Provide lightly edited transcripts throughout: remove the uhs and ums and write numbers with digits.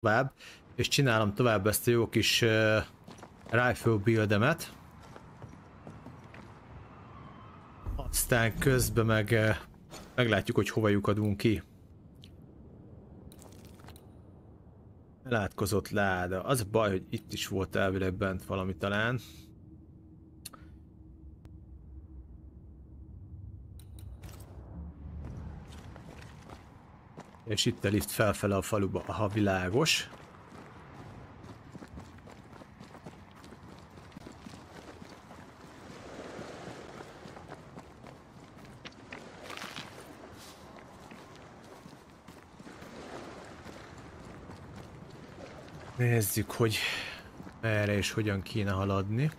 tovább, és csinálom tovább ezt a jó kis rifle buildemet. Aztán közben meglátjuk, hogy hova lyukadunk ki. Elátkozott láda. Az a baj, hogy itt is volt elvileg bent valami talán. És itt a lift felfele a faluba, ha világos. Nézzük, hogy merre és hogyan kéne haladni.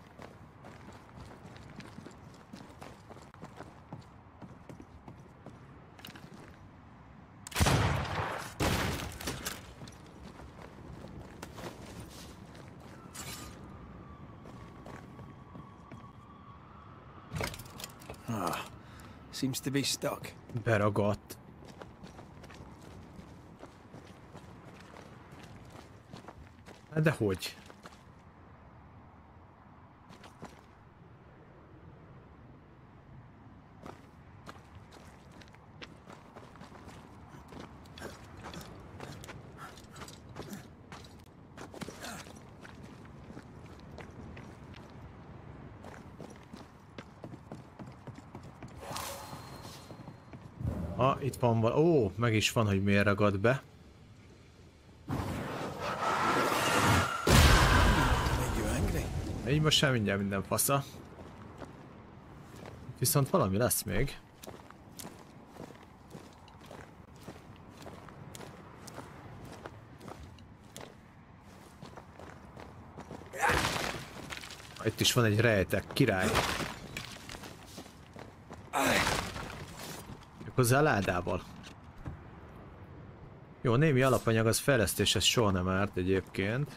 Seems to be stuck. Beragadt. De hogy? Itt van valami. Ó, meg is van, hogy miért ragad be. Így most sem mindjárt minden fasza. Viszont valami lesz még. Itt is van egy rejtek, király. Hozzá a ládával. Jó, némi alapanyag, az fejlesztés, ez soha nem árt egyébként.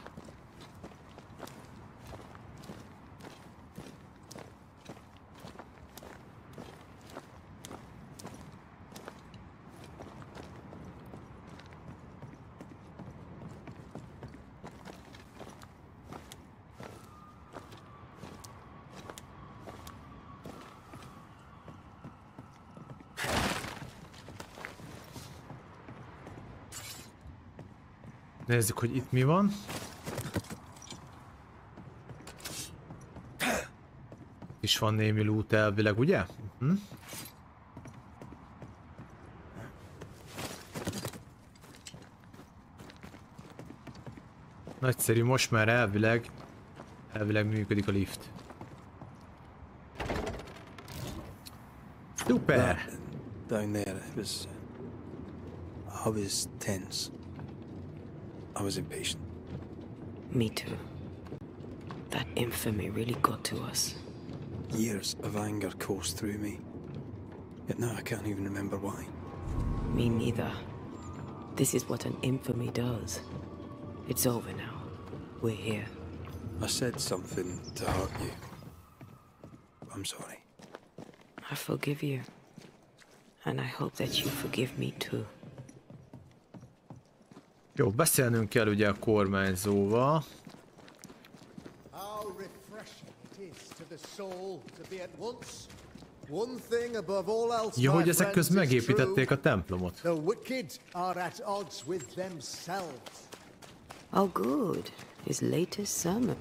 Nézzük, hogy itt mi van. Itt is van némi loot elvileg, ugye? Nagyszerű, most már elvileg működik a lift. Szuper! Down there, I was tense. I was impatient. Me too. That infamy really got to us. Years of anger coursed through me. Yet now I can't even remember why. Me neither. This is what an infamy does. It's over now. We're here. I said something to hurt you. I'm sorry. I forgive you. And I hope that you forgive me too. Jó, beszélnünk kell ugye a kormányzóval. Jó, hogy ezek közt megépítették a templomot. Oh good, his latest sermon.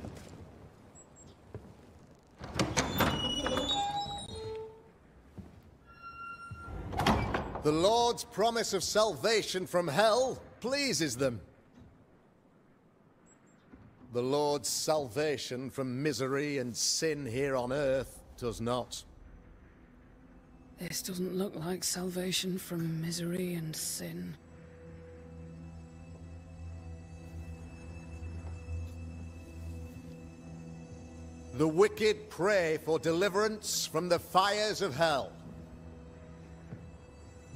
The Lord's promise of salvation from hell pleases them. The Lord's salvation from misery and sin here on earth does not. This doesn't look like salvation from misery and sin. The wicked pray for deliverance from the fires of hell,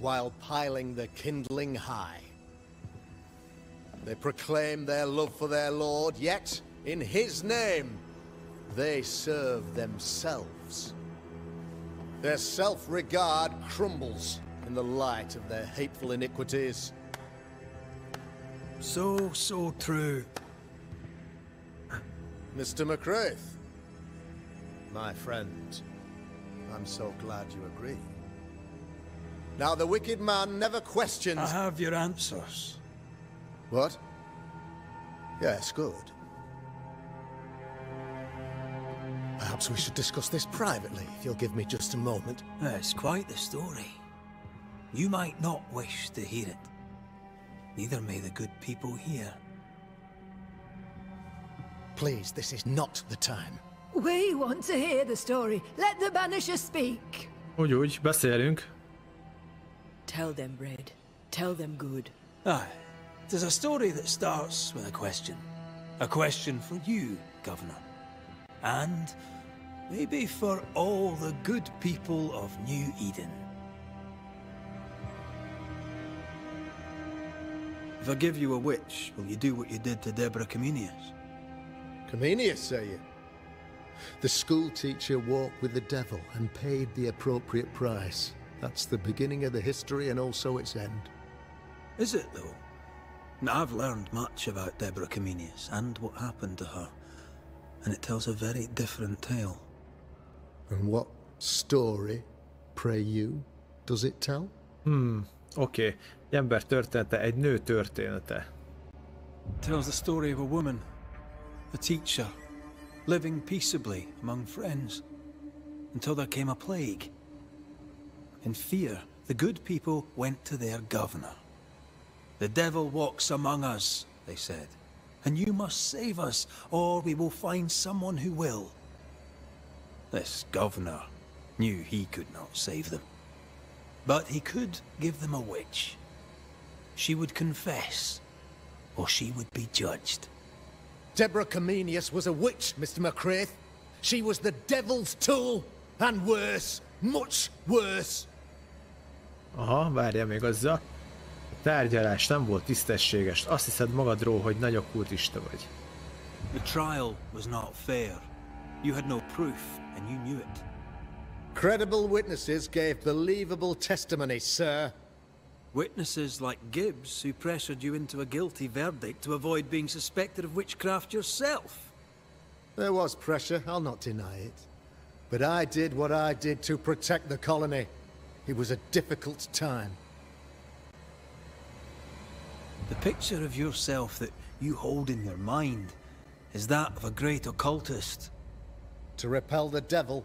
while piling the kindling high. They proclaim their love for their Lord, yet in his name they serve themselves. Their self-regard crumbles in the light of their hateful iniquities. So true. Mr. McCraith, my friend, I'm so glad you agree. Now, the wicked man never questions... I have your answers. What? Yes, good. Perhaps we should discuss this privately, if you'll give me just a moment. It's quite the story. You might not wish to hear it. Neither may the good people here. Please, this is not the time. We want to hear the story. Let the Banishers speak. Úgy, beszélünk. Tell them, Red. Tell them good. Aye. It is a story that starts with a question. A question for you, Governor. And maybe for all the good people of New Eden. If I give you a witch, will you do what you did to Deborah Comenius? Comenius, say you? The school teacher walked with the devil and paid the appropriate price. That's the beginning of the history and also its end. Is it, though? Now, I've learned much about Deborah Comenius and what happened to her, and it tells a very different tale. And what story, pray you, does it tell? Oké. Ember története, egy nő története. It tells the story of a woman, a teacher, living peaceably among friends, until there came a plague. In fear, the good people went to their governor. The devil walks among us, they said, and you must save us, or we will find someone who will. This governor knew he could not save them, but he could give them a witch. She would confess, or she would be judged. Deborah Comenius was a witch, Mr. McCraith. She was the devil's tool, and worse, much worse. Aha, várjál még azzal. A tárgyalás nem volt tisztességes. Azt hiszed magadról, hogy nagy okkultista vagy. The trial was not fair. You had no proof, and you knew it. Credible witnesses gave believable testimony, sir. Witnesses like Gibbs, who pressured you into a guilty verdict to avoid being suspected of witchcraft yourself. There was pressure, I'll not deny it. But I did what I did to protect the colony. It was a difficult time. The picture of yourself that you hold in your mind is that of a great occultist. To repel the devil,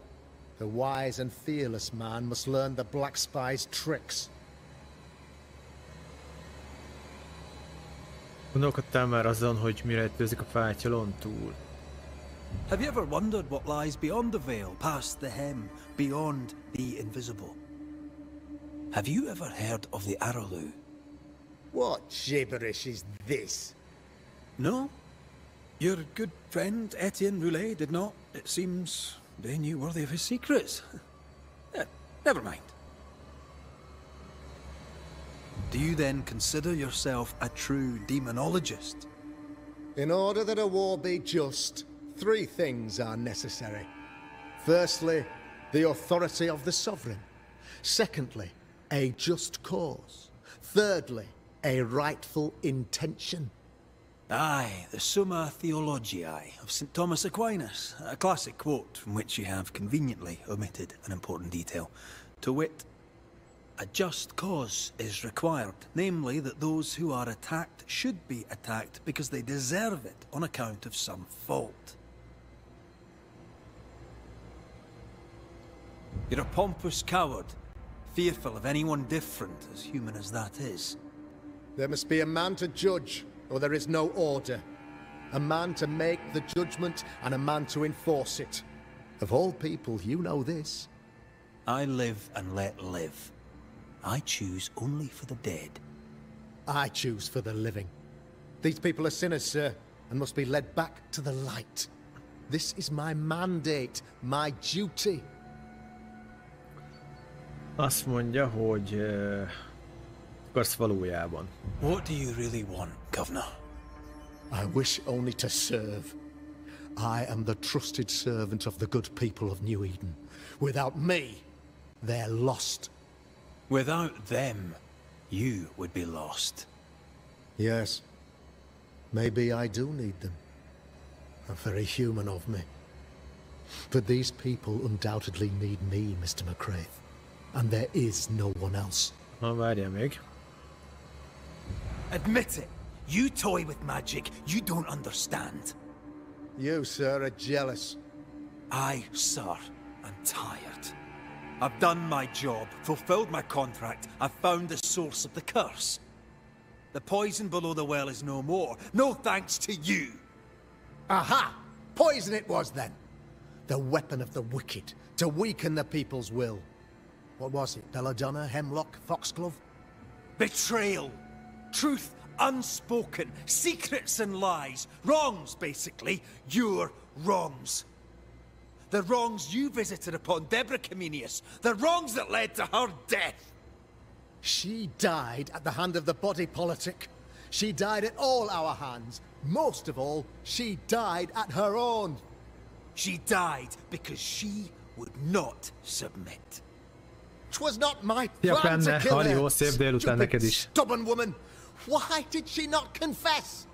the wise and fearless man must learn the Black Spy's tricks. Gondolkodtál már azon, hogy mire rejtőzik a fátyolon túl? Have you ever wondered what lies beyond the veil, past the hem, beyond the invisible? Have you ever heard of the Araloo? What gibberish is this? No? Your good friend Etienne Roulet did not. It seems they knew worthy of his secrets. Never mind. Do you then consider yourself a true demonologist? In order that a war be just, 3 things are necessary. Firstly, the authority of the sovereign. Secondly, a just cause. Thirdly, a rightful intention. Aye, the Summa Theologiae of St. Thomas Aquinas, a classic quote from which you have conveniently omitted an important detail. To wit, a just cause is required, namely that those who are attacked should be attacked because they deserve it on account of some fault. You're a pompous coward, fearful of anyone different, as human as that is. There must be a man to judge, or there is no order. A man to make the judgment, and a man to enforce it. Of all people, you know this. I live and let live. I choose only for the dead. I choose for the living. These people are sinners, sir, and must be led back to the light. This is my mandate, my duty. Azt mondja, hogy akarsz valójában. What do you really want, Governor? I wish only to serve. I am the trusted servant of the good people of New Eden. Without me, they're lost. Without them, you would be lost. Yes, Maybe I do need them. Very human of me. But these people undoubtedly need me, Mr. McCraith. And there is no one else. Na, várjál még. Admit it. You toy with magic you don't understand. You, sir, are jealous. I, sir, am tired. I've done my job, fulfilled my contract, I've found the source of the curse. The poison below the well is no more, no thanks to you. Aha! Poison it was then. The weapon of the wicked, to weaken the people's will. What was it? Belladonna, hemlock, foxglove? Betrayal. Truth unspoken. Secrets and lies. Wrongs, basically. Your wrongs. The wrongs you visited upon Deborah Comenius. The wrongs that led to her death. She died at the hand of the body politic. She died at all our hands. Most of all, she died at her own. She died because she would not submit. 'Twas not my Ja, plan to benne, kill her. Harió, szép délután neked Stupid, is. stubborn woman. Why did she not confess?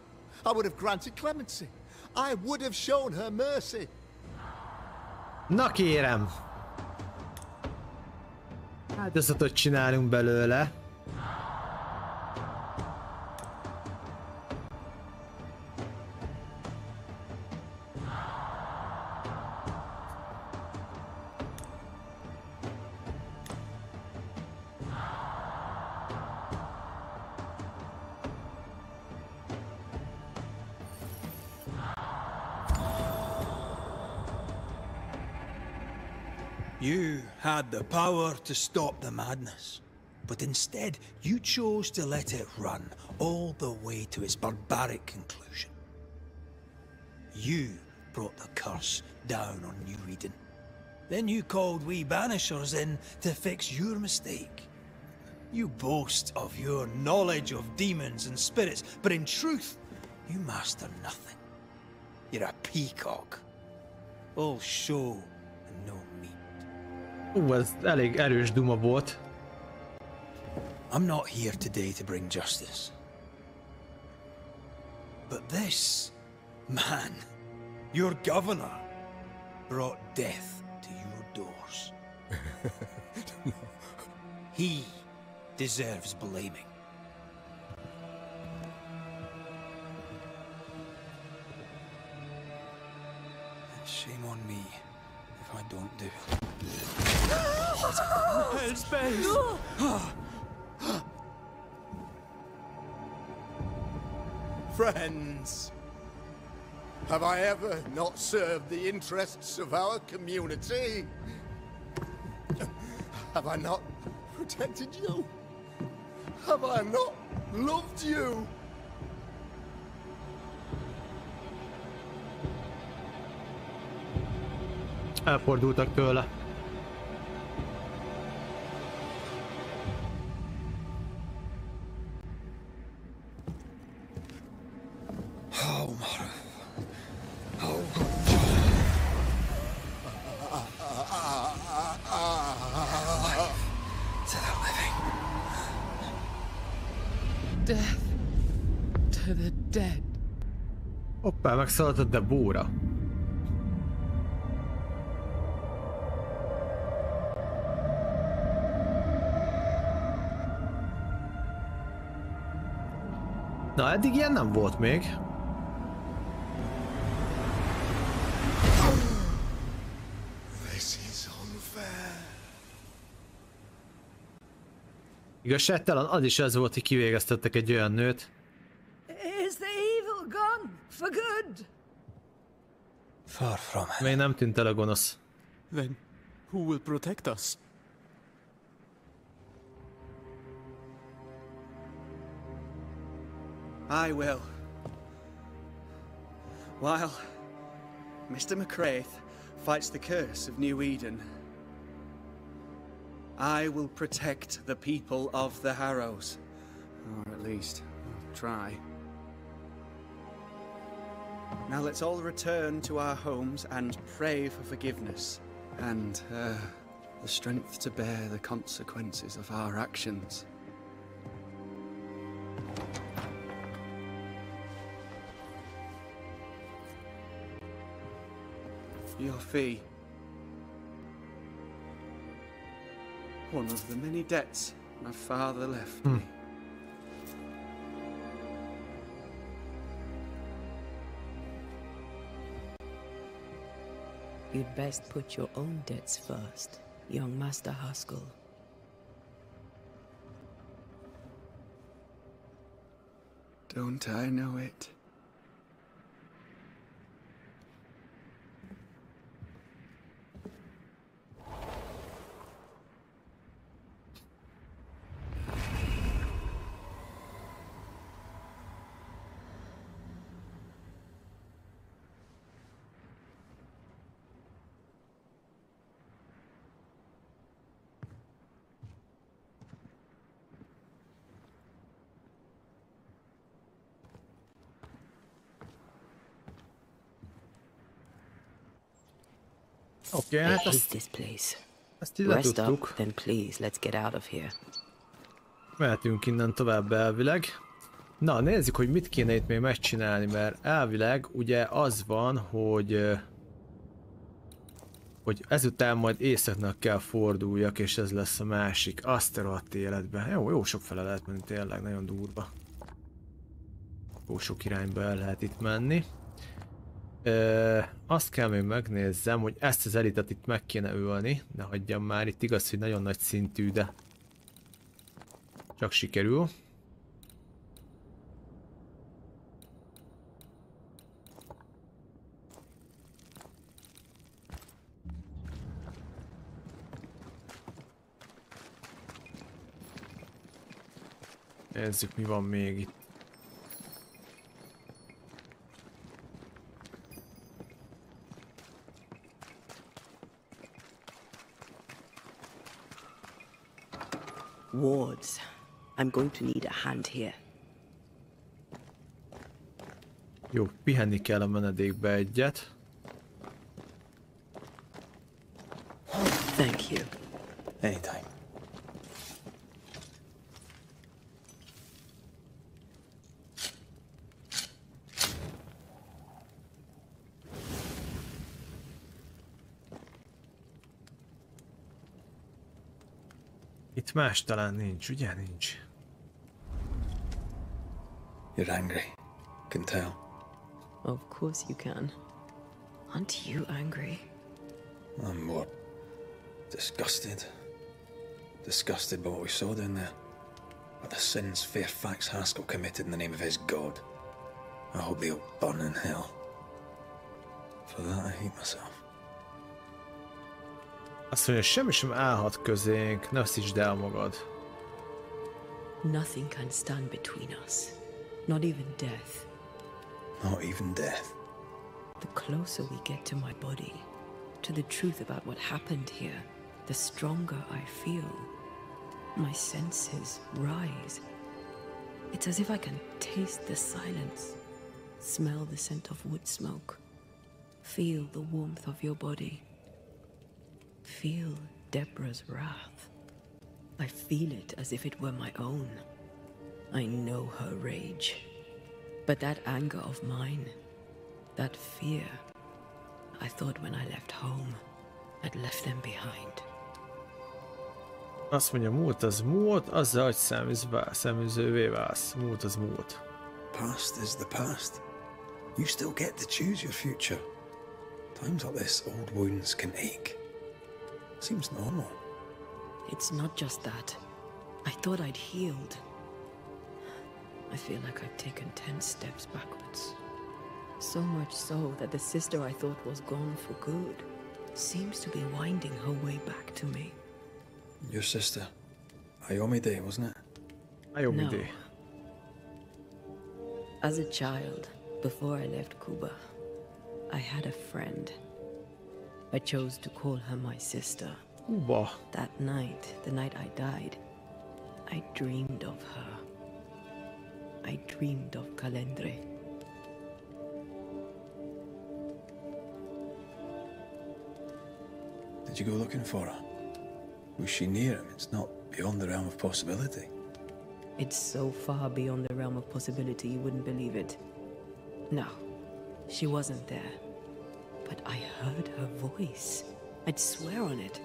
I would have granted clemency. I would have shown her mercy. Na kérem! Áldozatot csinálunk belőle. You had the power to stop the madness, but instead you chose to let it run all the way to its barbaric conclusion. You brought the curse down on New Eden. Then you called we Banishers in to fix your mistake. You boast of your knowledge of demons and spirits, but in truth, you master nothing. You're a peacock. All show and no meat. Ez elég erős duma volt. I'm not here today to bring justice. But this man, your governor, brought death to your doors. He deserves blaming. And shame on me if I don't do it. Hellspace! Friends, have I ever not served the interests of our community? Have I not protected you? Have I not loved you? Elfordultak tőle. Death to the dead. Hoppá, megszaladt a Debóra. Na, eddig ilyen nem volt még. This is unfair. Igazságtalan, az is ez volt, hogy kivégeztettek egy olyan nőt. Is the evil gone for good? Far from it. Még nem tűnt el a gonosz. Then who will protect us? I will. While Mr. McCraith fights the curse of New Eden, I will protect the people of the Harrows. Or at least, I'll try. Now let's all return to our homes and pray for forgiveness and the strength to bear the consequences of our actions. Your fee. One of the many debts my father left me. You'd best put your own debts first, young Master Haskell. Don't I know it? Oké, hát Is this place? ezt így Rest up, letudtuk. then please, let's get out of here. Mehetünk innen tovább elvileg. Na, nézzük, hogy mit kéne itt még megcsinálni, mert elvileg ugye az van, hogy ezután majd északnak kell forduljak, és ez lesz a másik. Azt a rohadt életbe. Jó sok fele lehet menni, tényleg, nagyon durva. Jó sok irányba el lehet itt menni. Azt kell még megnézzem, hogy ezt az elitet itt meg kéne ölni. Ne hagyjam már, itt igaz, hogy nagyon nagy szintű, de csak sikerül. Nézzük, mi van még itt. Wards. I'm going to need a hand here. Jó, pihenni kell a menedékbe egyet. Thank you. Anytime. Itt más talán nincs, ugye? Nincs. You're angry. Can tell. Of course you can. Aren't you angry? I'm more disgusted. Disgusted by what we saw down there. By the sins Fairfax Haskell committed in the name of his god. I hope they'll burn in hell. For that I hate myself. Azt mondja, semmi sem állhat közénk, ne veszítsd el magad. Nothing can stand between us. Not even death. Not even death. The closer we get to my body, to the truth about what happened here, the stronger I feel. My senses rise. It's as if I can taste the silence, smell the scent of wood smoke, feel the warmth of your body. Feel Deborah's wrath. I feel it as if it were my own. I know her rage. But that anger of mine, that fear, I thought when I left home, I'd left them behind. Azt mondja, múlt az múlt, azzal, hogy szemüzővé válsz. Múlt az múlt. Past is the past. You still get to choose your future. Times like this, old wounds can ache. Seems normal. It's not just that. I thought I'd healed. I feel like I've taken 10 steps backwards. So much so that the sister I thought was gone for good seems to be winding her way back to me. Your sister. Ayomide, wasn't it? Ayomide. No. As a child, before I left Cuba, I had a friend. I chose to call her my sister. Húba. That night, the night I died, I dreamed of her. I dreamed of Calendre. Did you go looking for her? Was she near him? It's not beyond the realm of possibility. It's so far beyond the realm of possibility you wouldn't believe it. No, she wasn't there. But I heard her voice. I'd swear on it.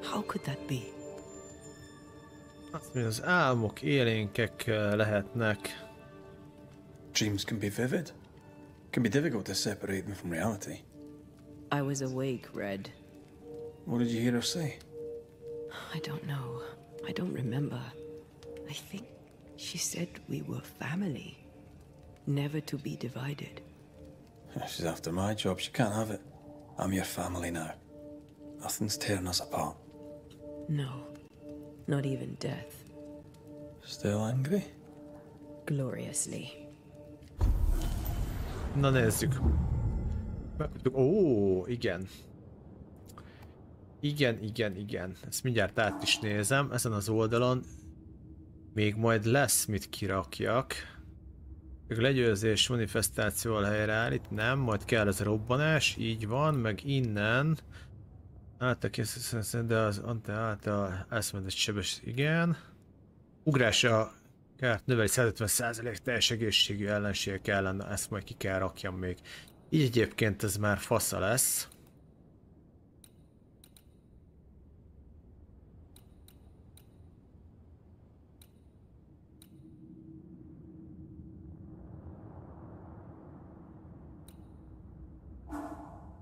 How could that be? Azt mondja, az álmok élénkek lehetnek. Dreams can be vivid. Can be difficult to separate them from reality. I was awake, Red. What did you hear her say? I don't know. I don't remember. I think she said we were family. Never to be divided. She's after my job. She can't have it. I'm your family now. Nothing's tearing us apart. No. Not even death. Still angry? Gloriously. Na nézzük. Megkaptuk. Ó, igen. Igen. Ezt mindjárt át is nézem. Ezen az oldalon még majd lesz mit kirakjak. Legyőzés manifestációval helyreállít. Nem, majd kell ez a robbanás. Így van, meg innen. De az ante által eszmedet sebes. Igen. Ugrása kárt növeli 150% teljes egészségű ellenségek ellen. Ezt majd ki kell rakjam még. Így egyébként ez már fasza lesz.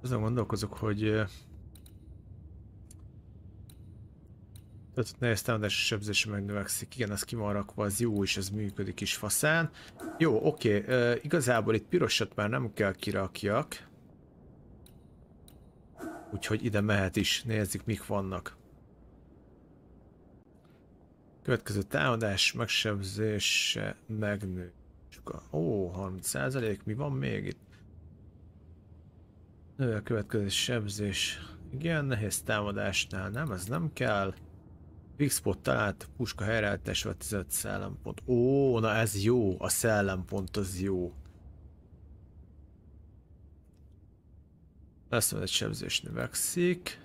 Azon gondolkozok, hogy nehéz támadási sebzése megnövekszik. Igen, ez ki van rakva, az jó, és ez működik is faszán. Jó, oké. Igazából itt pirosat már nem kell kirakjak. Úgyhogy ide mehet is. Nézzük, mik vannak. Következő támadás megsebzése megnő. Ó, 30%. Mi van még itt? Növel következő sebzés. Igen, nehéz támadásnál nem, ez nem kell. X-spot talált, puska helyreállításával 15 szellempont. Ó, na ez jó, a szellempont az jó. Lesz egy sebzés növekszik.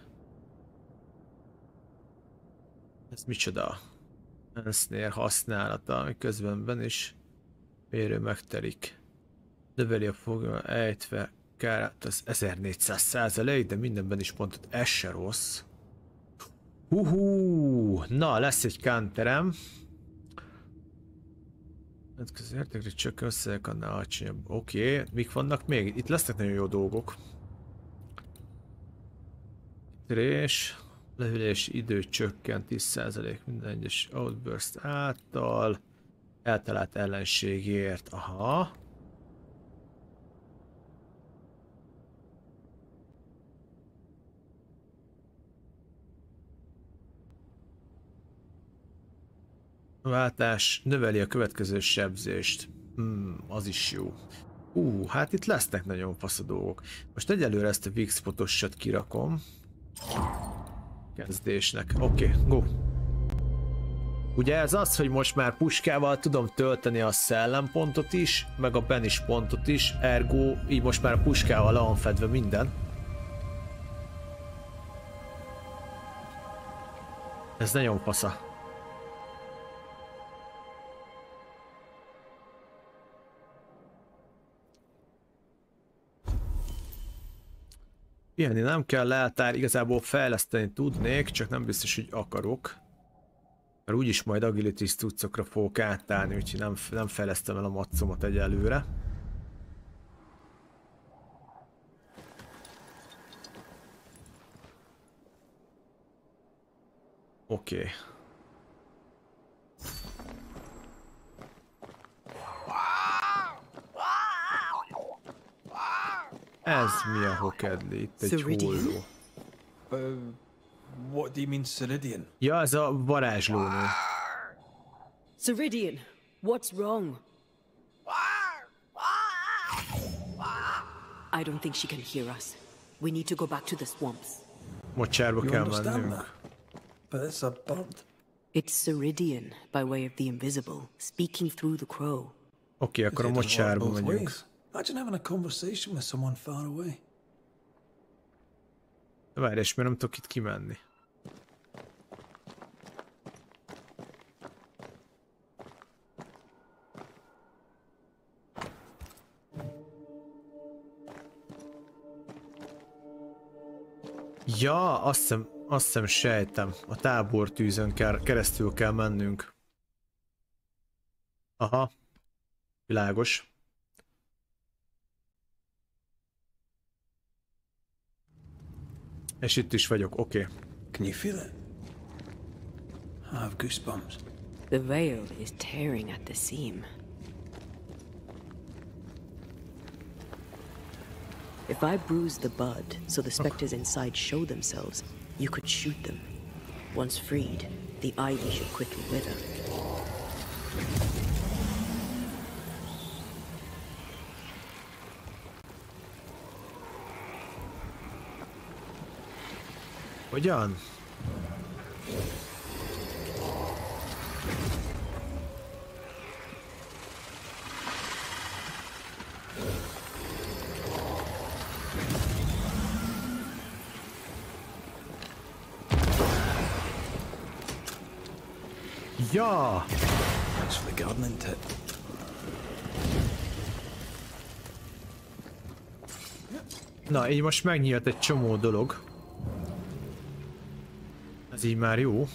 Ez micsoda? Ensnare használata, miközben is mérő megtelik. Növeli a fogja ejtve kárát az 1400%, de mindenben is pontot, ez se rossz. Na, lesz egy counterem. Az értékre csak összeek annál alacsonyabb. Oké, mik vannak még? Itt lesznek nagyon jó dolgok. Trés, lehűlési idő csökkent 10% minden egyes outburst által. Eltalált ellenségért. Aha. A váltás növeli a következő sebzést. Az is jó. Hát itt lesznek nagyon fasz a dolgok. Most egyelőre ezt a weak spotosat kirakom. Kezdésnek. Oké, go. Ugye ez az, hogy most már puskával tudom tölteni a szellempontot is, meg a banish pontot is, ergo így most már a puskával le van fedve minden. Ez nagyon fasza. Pihenni nem kell, leltár, igazából fejleszteni tudnék, csak nem biztos, hogy akarok. Mert úgyis majd agility cuccokra fogok átállni, úgyhogy nem fejlesztem el a macomat egyelőre. Oké. Ez mi a hokedli? Itt egy holló. What do you mean, Ceridian? Ja, ez a varázslónő. Ceridian, what's wrong? I don't think she can hear us. We need to go back to the swamps. Mocsárba kell mennünk. But it's a bird. It's Ceridian, by way of the invisible, speaking through the crow. Oké, akkor a mocsárba megyünk. Imagine having a conversation with someone far away. De várj, és miért nem tudok itt kimenni? Ja, azt hiszem sejtem. A tábortűzön keresztül kell mennünk. Aha. Világos. És itt is vagyok, oké. Can you feel it? I have goosebumps. The veil is tearing at the seam. If I bruise the bud so the specters inside show themselves, you could shoot them. Once freed, the ivy should quickly wither. Hogyan? Ja! Thanks for the gardening tip. Na, így most megnyílt egy csomó dolog. Ez így már jó.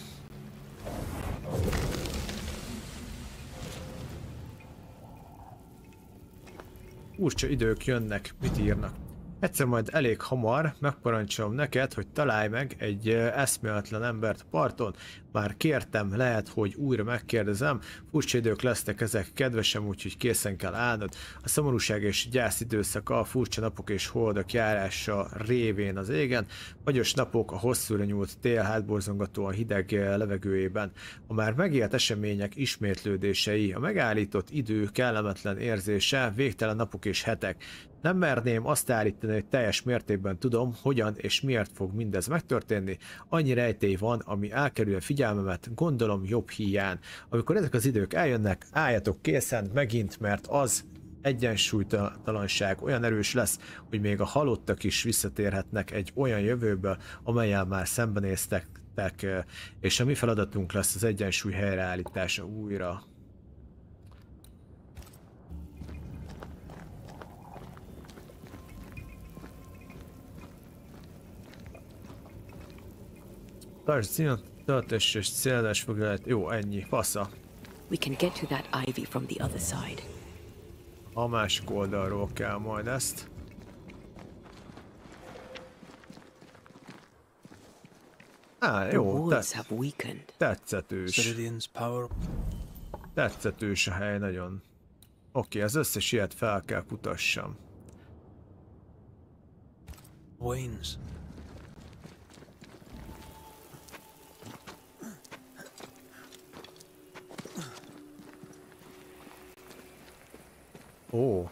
Furcsa idők jönnek, mit írnak. Egyszer majd elég hamar megparancsolom neked, hogy találj meg egy eszméletlen embert a parton. Már kértem, lehet, hogy újra megkérdezem. Furcsa idők lesznek ezek, kedvesem, úgyhogy készen kell állnod. A szomorúság és gyász időszaka, a furcsa napok és holdak járása révén az égen, fagyos napok, a hosszúra nyúlt tél hátborzongató a hideg levegőjében, a már megélt események ismétlődései, a megállított idő kellemetlen érzése, végtelen napok és hetek. Nem merném azt állítani, hogy teljes mértékben tudom, hogyan és miért fog mindez megtörténni. Annyi rejtély van, ami elkerül a figyelmemet, gondolom jobb híján. Amikor ezek az idők eljönnek, álljatok készen megint, mert az egyensúlytalanság olyan erős lesz, hogy még a halottak is visszatérhetnek egy olyan jövőből, amellyel már szembenéztek, és a mi feladatunk lesz az egyensúly helyreállítása újra. Tartsd színatos és céldás foglalat. Jó, ennyi. Fasza. We can get to that ivy from the other side. A másik oldalról kell majd ezt. Jó, tetszetős. Tetszetős a hely nagyon. Oké, az összes ilyet fel kell kutassam. Waynes. Ó.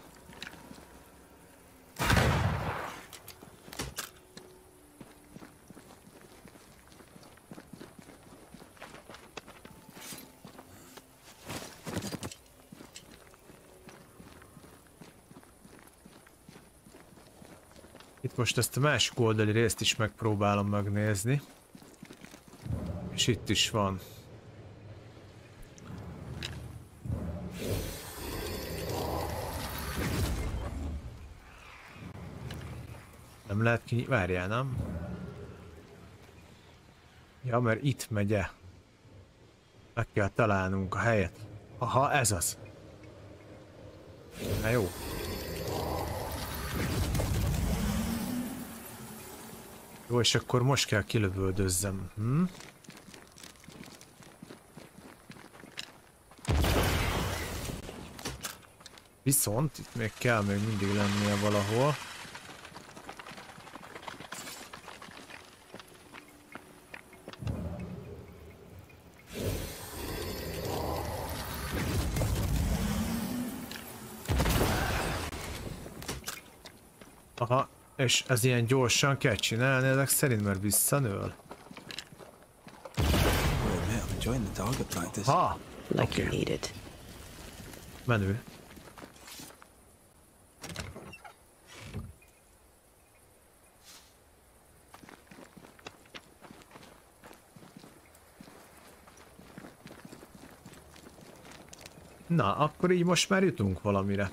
Itt most ezt a másik oldali részt is megpróbálom megnézni. És itt is van. Nem lehet ki... Várjál, nem? Ja, mert itt megye. Meg kell találnunk a helyet. Aha, ez az. Na jó. Jó, és akkor most kell kilövöldözzem. Viszont itt még kell még mindig lennie valahol. Aha, és ez ilyen gyorsan kell csinálni ezek szerint, mert visszanől. Ha, oké. Menő. Na, akkor így most már jutunk valamire.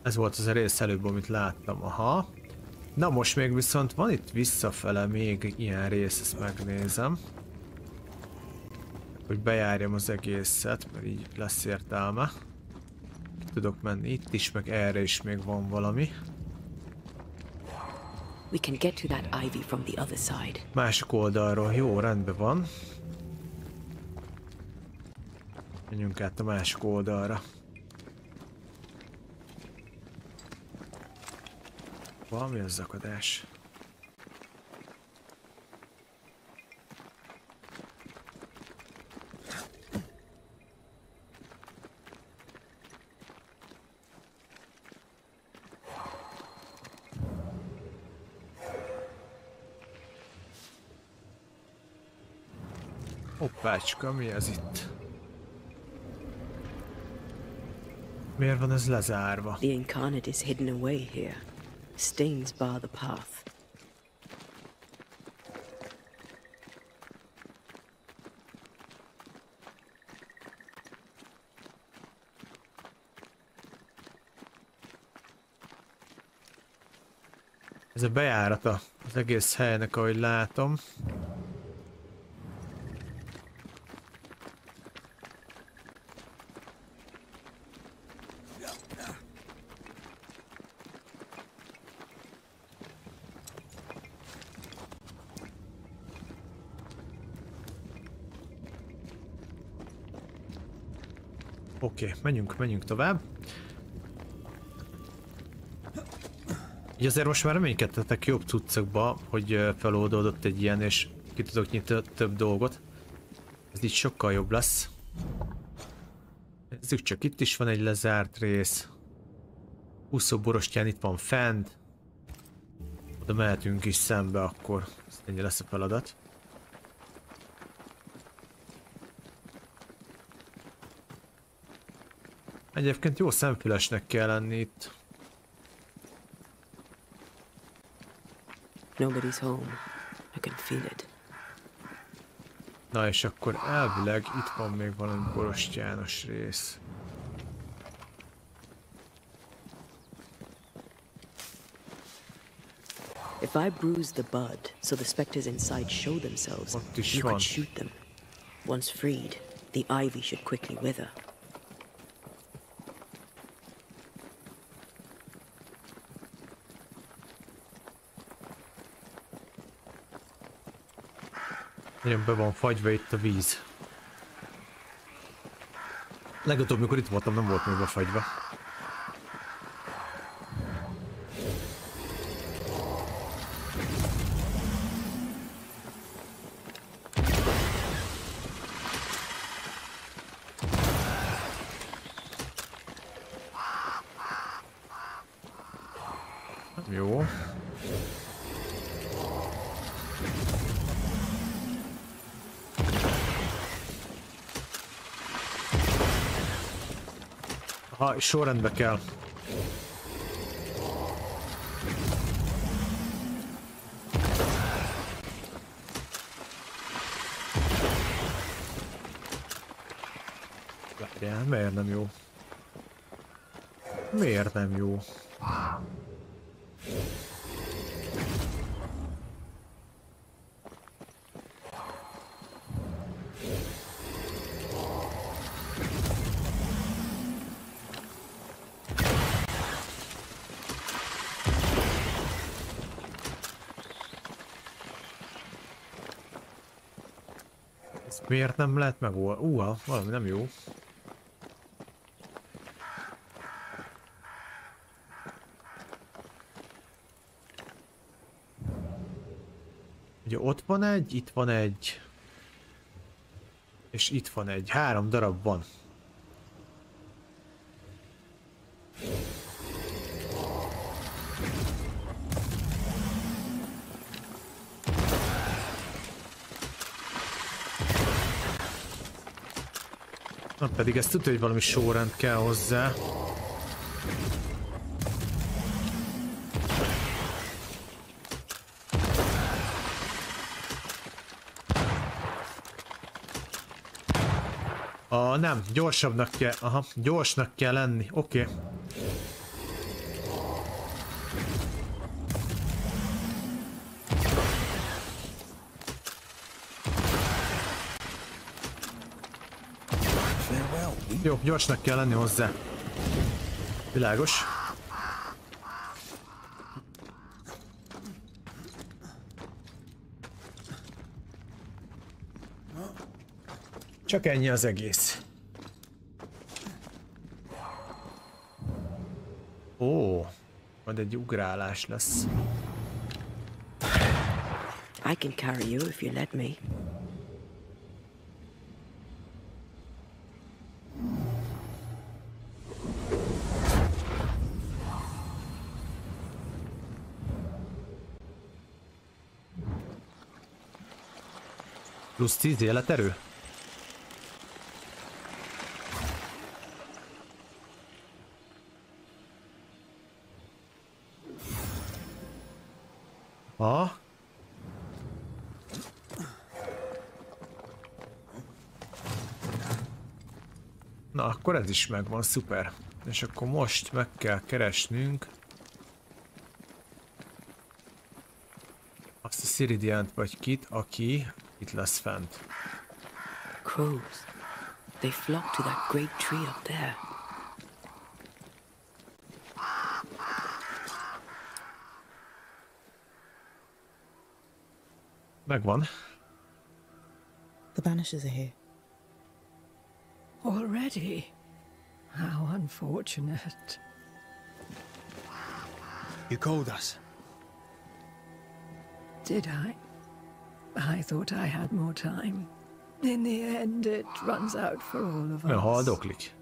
Ez volt az a rész előbb, amit láttam. Aha. Na most még viszont van itt visszafele még ilyen rész, ezt megnézem. Hogy bejárjam az egészet, mert így lesz értelme. Tudok menni itt is, meg erre is még van valami. We can get to that ivy from the other side. Másik oldalról, jó, rendben van. Menjünk át a másik oldalra. Valami az zakadás. Hoppácska, mi ez itt? Miért van ez lezárva? The incarnate is hidden away here. Stains bar the path. Ez a bejárata az egész helynek, ahogy látom. Oké, menjünk tovább. Így azért most már reménykedtetek jobb cuccokba, hogy feloldódott egy ilyen, és ki tudok nyitni több dolgot. Ez így sokkal jobb lesz. Nézzük csak, itt is van egy lezárt rész. Úszó borostyán itt van fent. Oda mehetünk is szembe, akkor ennyi lesz a feladat. Egyébként jó szemfülesnek kell lenni itt. Nobody's home. I can feel it. Na és akkor elvileg itt van még valami borostyános rész. If I bruise the bud, so the specters inside show themselves, you could shoot them. Once freed, the ivy should quickly wither. Nagyon be van fagyva itt a víz. Legutóbb, mikor itt voltam, nem volt még befagyva. Jó. Ha, sorrendbe kell. Várjál, miért nem jó? Miért nem jó? Miért nem lehet megoldani? Valami nem jó. Ugye ott van egy, itt van egy. És itt van egy. 3 darab van. Na pedig ezt tudja, hogy valami sorrend kell hozzá. Nem, gyorsabbnak kell, gyorsnak kell lenni, oké. Jó, gyorsnak kell lenni hozzá. Világos. Csak ennyi az egész. Ó, majd egy ugrálás lesz. I can carry you if you let me. Plusz 10 életerő? Ha? Na, akkor ez is megvan, szuper. És akkor most meg kell keresnünk azt a Ciridiant vagy kit, aki itt lesz fent. Crows. They flock to that great tree up there. Megvan. The Banishers are here. Already? How unfortunate. You called us. Did I? I thought I had more time. In the end, it runs out for all of Olyan us. haldoklik.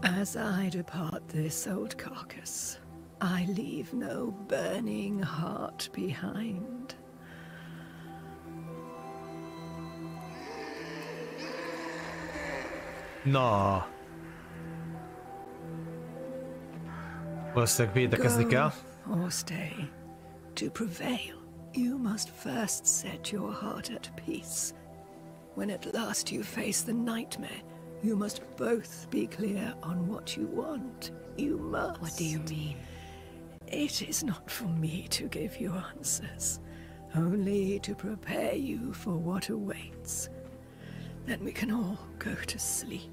As I depart this old carcass, I leave no burning heart behind. Na. Valószínűleg védekezni kell. Or stay. To prevail, you must first set your heart at peace. When at last you face the nightmare, you must both be clear on what you want. You must. What do you mean? It is not for me to give you answers, only to prepare you for what awaits. Then we can all go to sleep.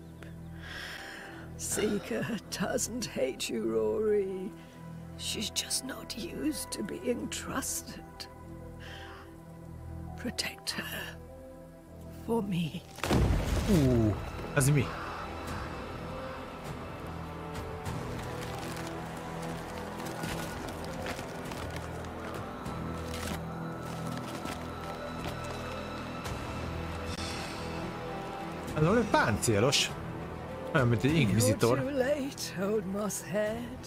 Seeker doesn't hate you, Rory. She's just not used to being trusted. Protect her. For me. Ez mi? Ez valami páncélos. Olyan, mint egy inkvizitor. You're too late, old mosshead,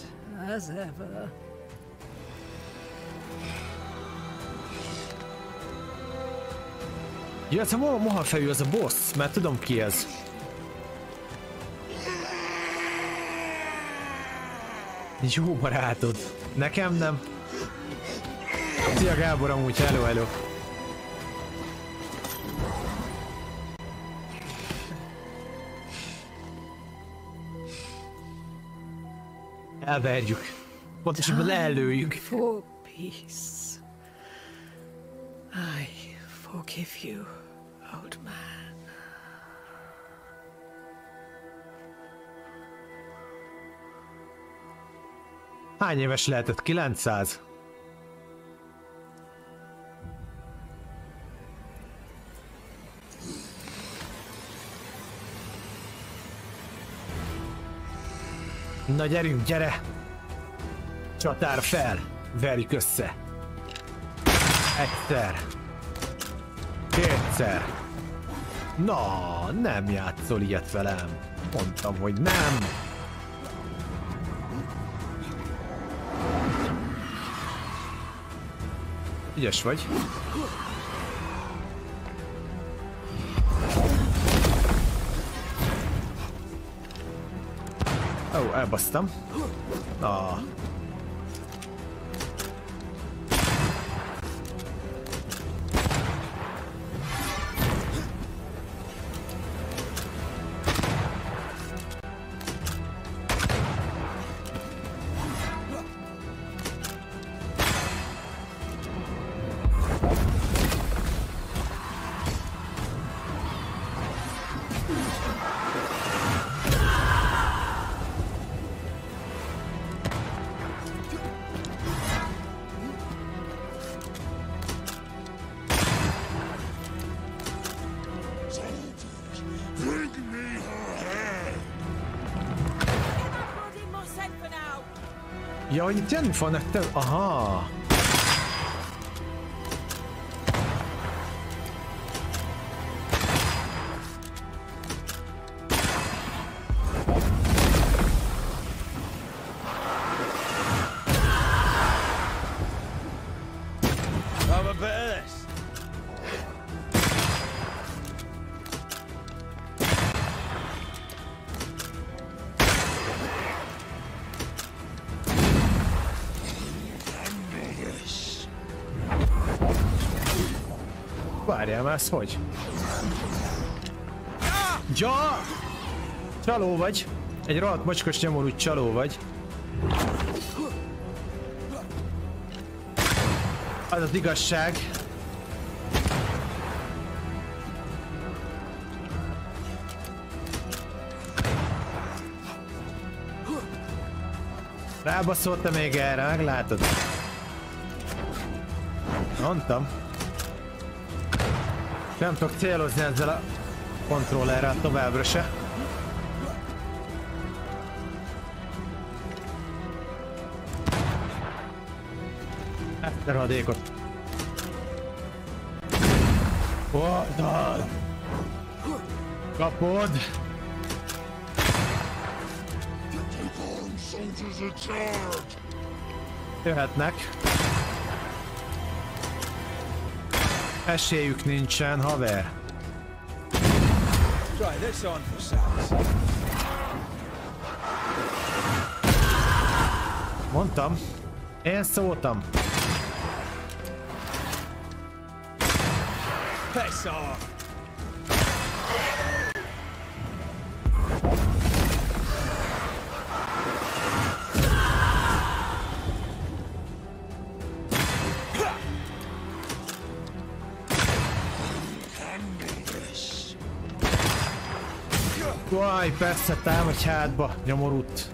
as ever. Ja, ez a mohafejű, az a boss, mert tudom ki ez. Jó barátod. Nekem nem. Szia Gábor, amúgy, hello, hello. Elverjük. Pontosabban leellőjük. For peace. I forgive you, old man. Hány éves lehetett? 900? Na gyerünk, gyere! Csatár fel! Verjük össze! Egyszer! Kétszer! Na, nem játszol ilyet velem! Mondtam, hogy nem! Ügyes vagy? Ó, elbasztam. Na. Ja, hogy itt jönni fognak te... Aha! Várjál már, ez hogy? Ja! Csaló vagy! Egy rohadt mocskos nyomorú csaló vagy. Az az igazság. Rábaszolt te még erre, meglátod? Mondtam. Nem tudok célozni ezzel a kontrollerrel továbbra se. Ezt a radékot. Oldal! Kapod! Jöhetnek. Esélyük nincsen, haver. Mondtam. Én szóltam. Vaj, persze, támadj hátba, nyomorút.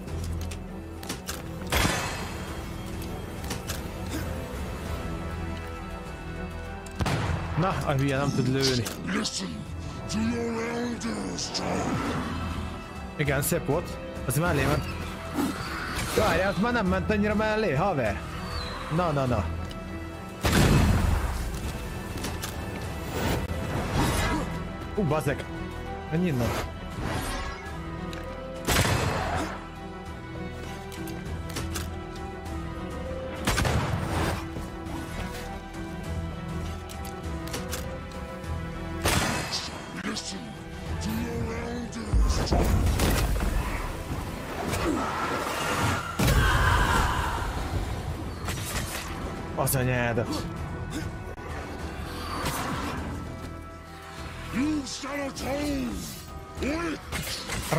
Na, a hülye nem tud lőni. Igen, szép volt. Az mellé ment. Várjál, már nem ment annyira mellé, haver. Na, na, na. Bazzeg. Menj innen. Az anyádat.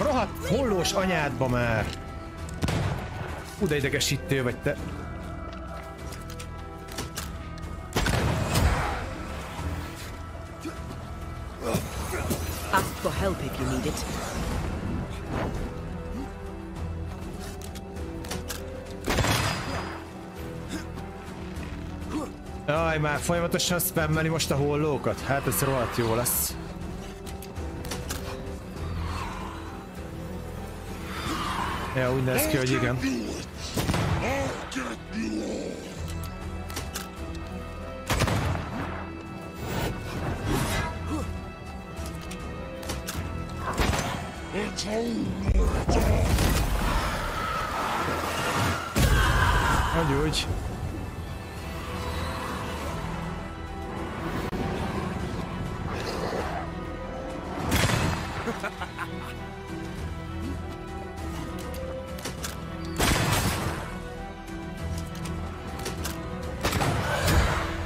Rohadt hollós anyádba már. De idegesítő vagy te. Ask for help if you need it. Jaj, már folyamatosan spammeli most a hollókat. Hát ez rohadt jó lesz. Ja, úgy néz ki, hogy igen. Hogy úgy.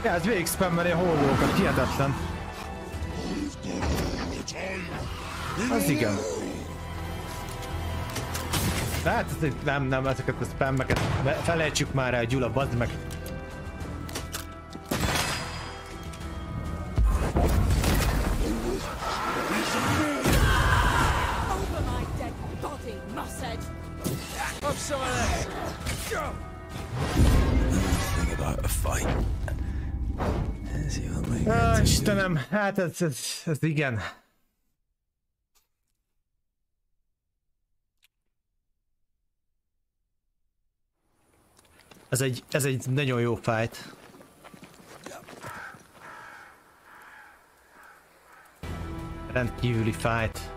Ja, ez végig spammeli a hollókat, hihetetlen. Az igen. Hát nem, ezeket a spammeket felejtsük már el, Gyula, bazd meg. Istenem, hát ez igen. Ez egy nagyon jó fight. Rendkívüli fight.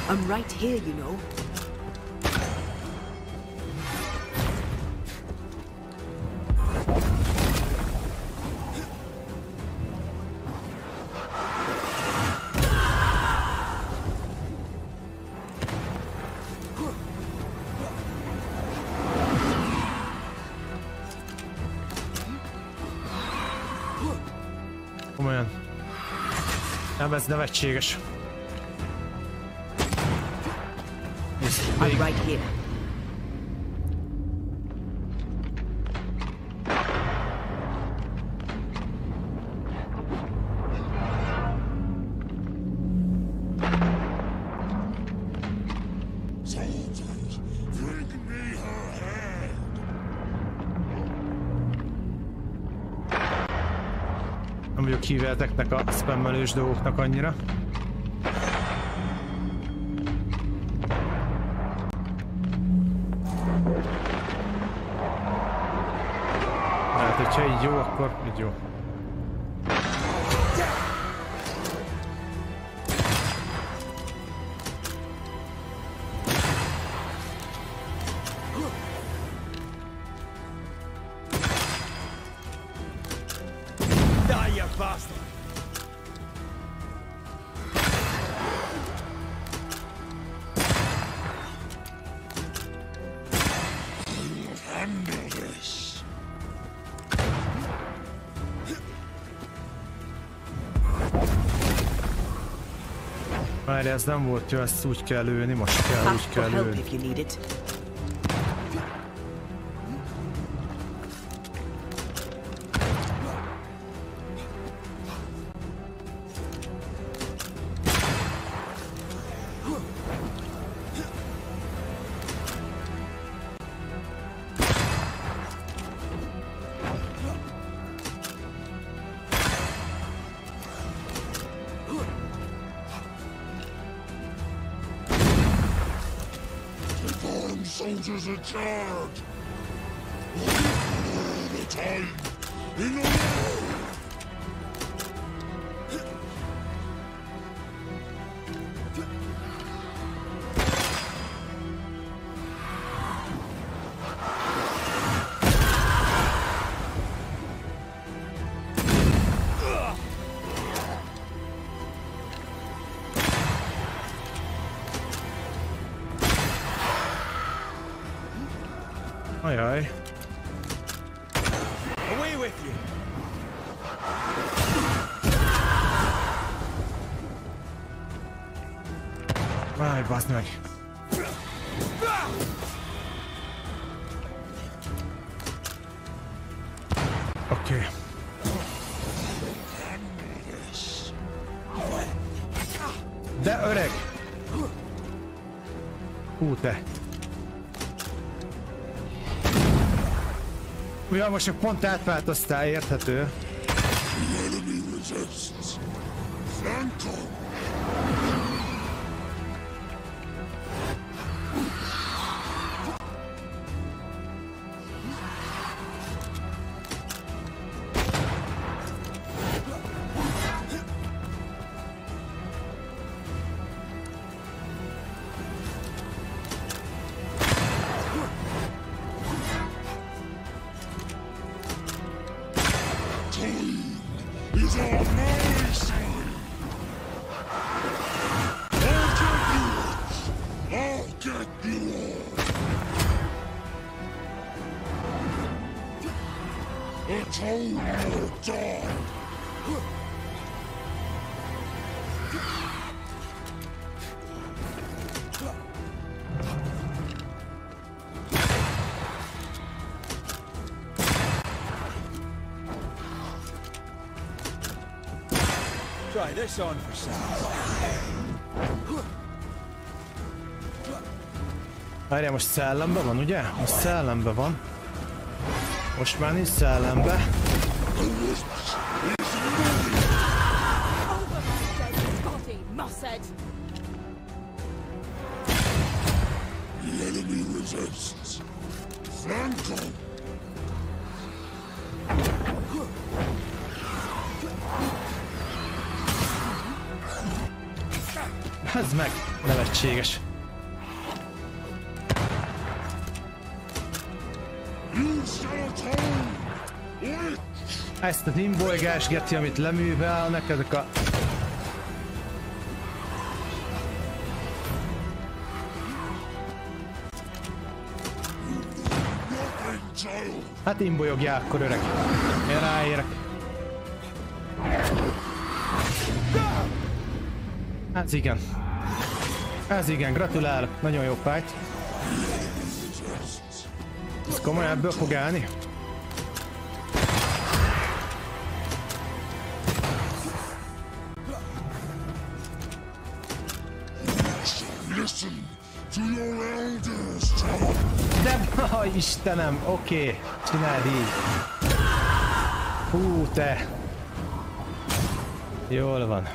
I'm right here, you know. Komolyan. Nem, ez nevetséges. I'm right here. Nem vagyok híve ezeknek a spammelős dolgoknak annyira. Ha így jó, akkor így jó. Várj, ez nem volt jó, ezt úgy kell lőni, most kell, úgy kell lőni. Soldiers in charge! All the time! In the world! Ajaj. Away with you. Várj, baszd meg. Oké. De öreg! Hú, te! Ugyan most pont átváltoztál, érthető. Try this on for size. Várjál, most szellembe van, ugye? Most szellembe van. Most már nincs szellembe. The enemy resists. Flank them! Ez meg nevetséges. Ezt a imbolygásgeti, amit leművelnek, ezek a... Hát imbolyogjál akkor, öreg. Én ráérek. Ez igen. Ez igen, gratulálok. Nagyon jó fight. Ez komolyan ebből fog állni? De, Istenem, oké, csináld így. Hú, te. Jól van.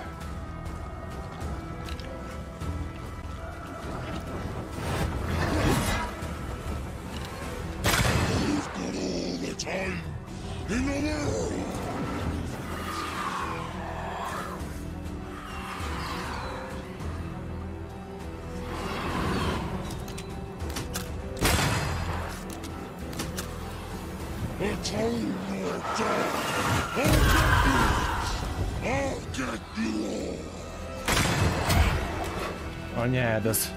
Anyád az.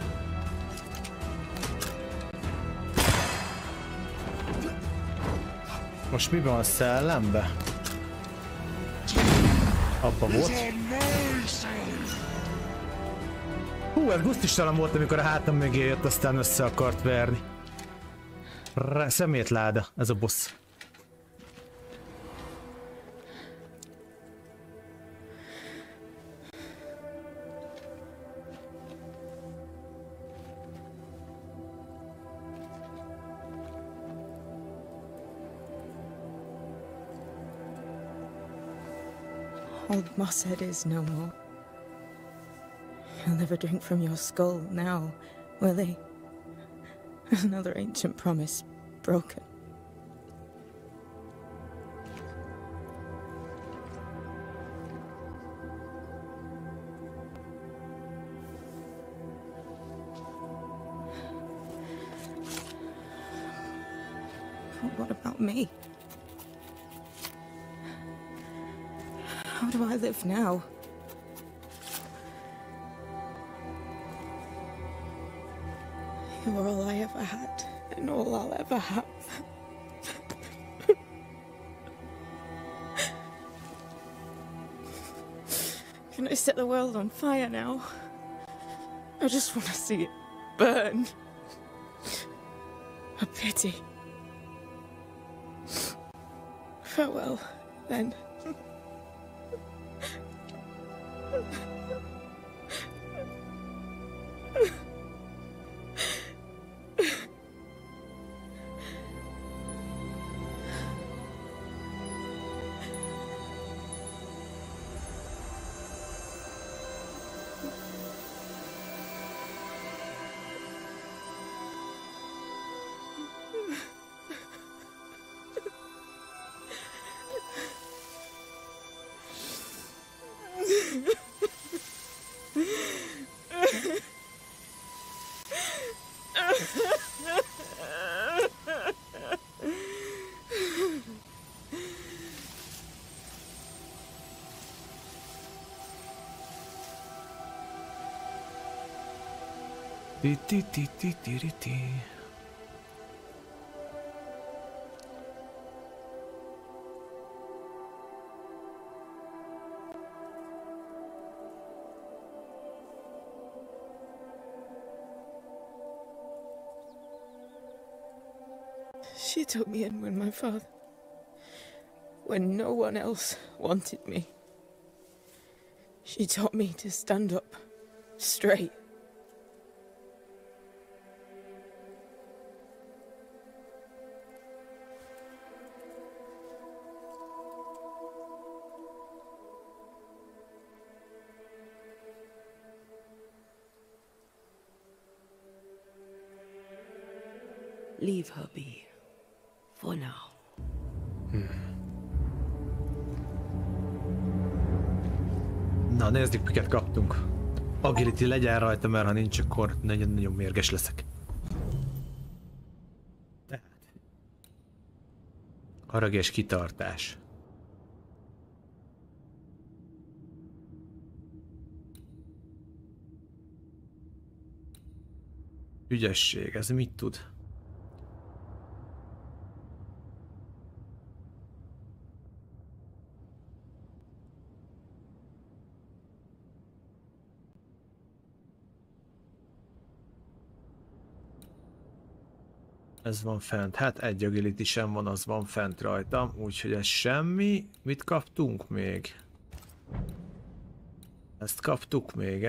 Most mi van a szellembe? Abba volt. Hú, ez gusztustalan volt, amikor a hátam mögé jött, aztán össze akart verni. Szemétláda, ez a boss. Old Mosshead is no more. He'll never drink from your skull now, will he? Another ancient promise broken. But what about me? How do I live now? You're all I ever had, and all I'll ever have. Can I set the world on fire now? I just want to see it burn. A pity. Farewell, then. She took me in when my father... when no one else wanted me. She taught me to stand up straight. Leave her be. For now. Na, nézzük, miket kaptunk. Agility legyen rajta, mert ha nincs, akkor nagyon mérges leszek. Harag és kitartás. Ügyesség, ez mit tud? Ez van fent, hát egy agility sem van, az van fent rajtam, úgyhogy ez semmi. Mit kaptunk még? Ezt kaptuk még,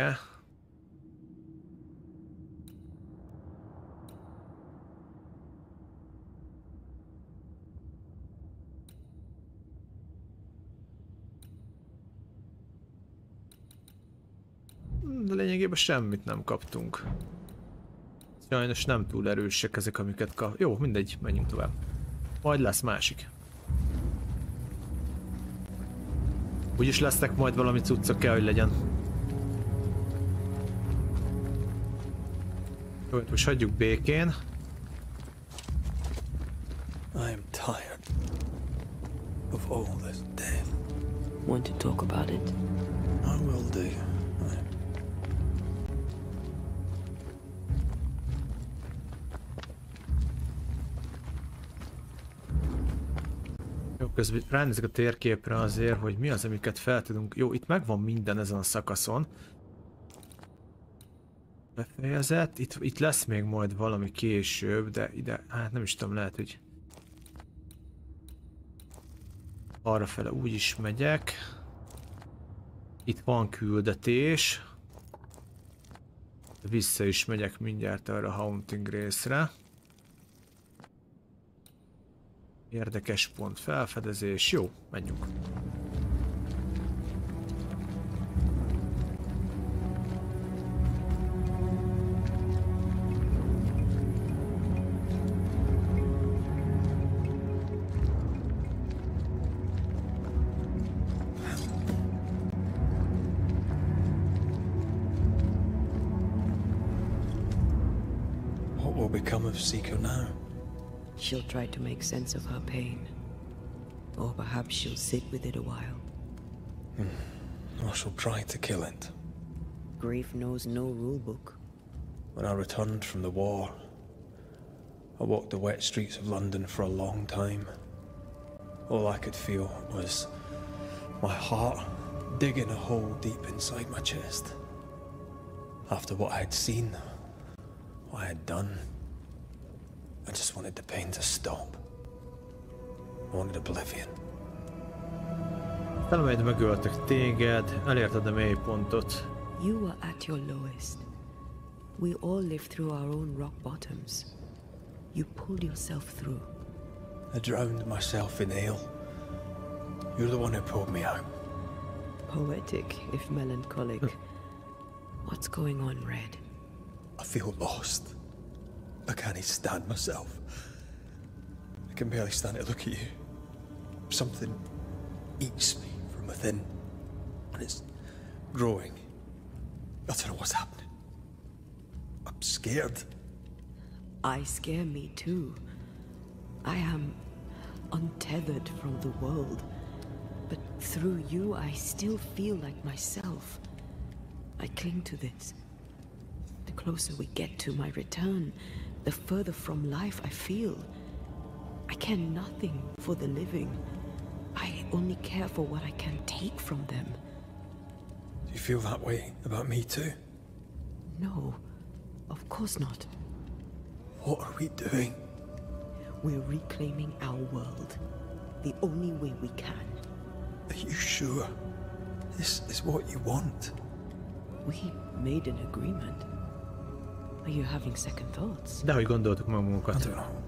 De lényegében semmit nem kaptunk. Sajnos nem túl erősek ezek, amiket kap... Jó, mindegy, menjünk tovább. Majd lesz másik. Úgyis lesznek majd valami cuccok, kell, hogy legyen. Jó, most hagyjuk békén. I am tired of all this death. Want to talk about it? I will do. Jó, közben ránézek a térképre azért, hogy mi az, amiket fel tudunk... Jó, itt megvan minden ezen a szakaszon. Befejezett. Itt lesz még majd valami később, de ide... Hát nem is tudom, lehet, hogy... Arrafele úgy is megyek. Itt van küldetés. Vissza is megyek mindjárt arra a haunting részre. Érdekes pont, felfedezés, jó, menjünk. What will become of Seeker now? She'll try to make sense of her pain. Or perhaps she'll sit with it a while. I shall try to kill it. Grief knows no rulebook. When I returned from the war, I walked the wet streets of London for a long time. All I could feel was my heart digging a hole deep inside my chest. After what I had seen, what I had done, I just wanted the pain to stop. I wanted oblivion. Felmegy, megöltek téged, elérted a mélypontot. You were at your lowest. We all live through our own rock bottoms. You pulled yourself through. I drowned myself in ale. You're the one who pulled me out. Poetic, if melancholic. What's going on, Red? I feel lost. I can't even stand myself. I can barely stand to look at you. Something eats me from within, and it's growing. I don't know what's happening. I'm scared. I scare me too. I am untethered from the world, but through you I still feel like myself. I cling to this. The closer we get to my return, the further from life I feel. I care nothing for the living. I only care for what I can take from them. Do you feel that way about me too? No, of course not. What are we doing? We're reclaiming our world. The only way we can. Are you sure? This is what you want? We made an agreement. Are you having second thoughts? De hogy gondoltuk I magunkat. don't know.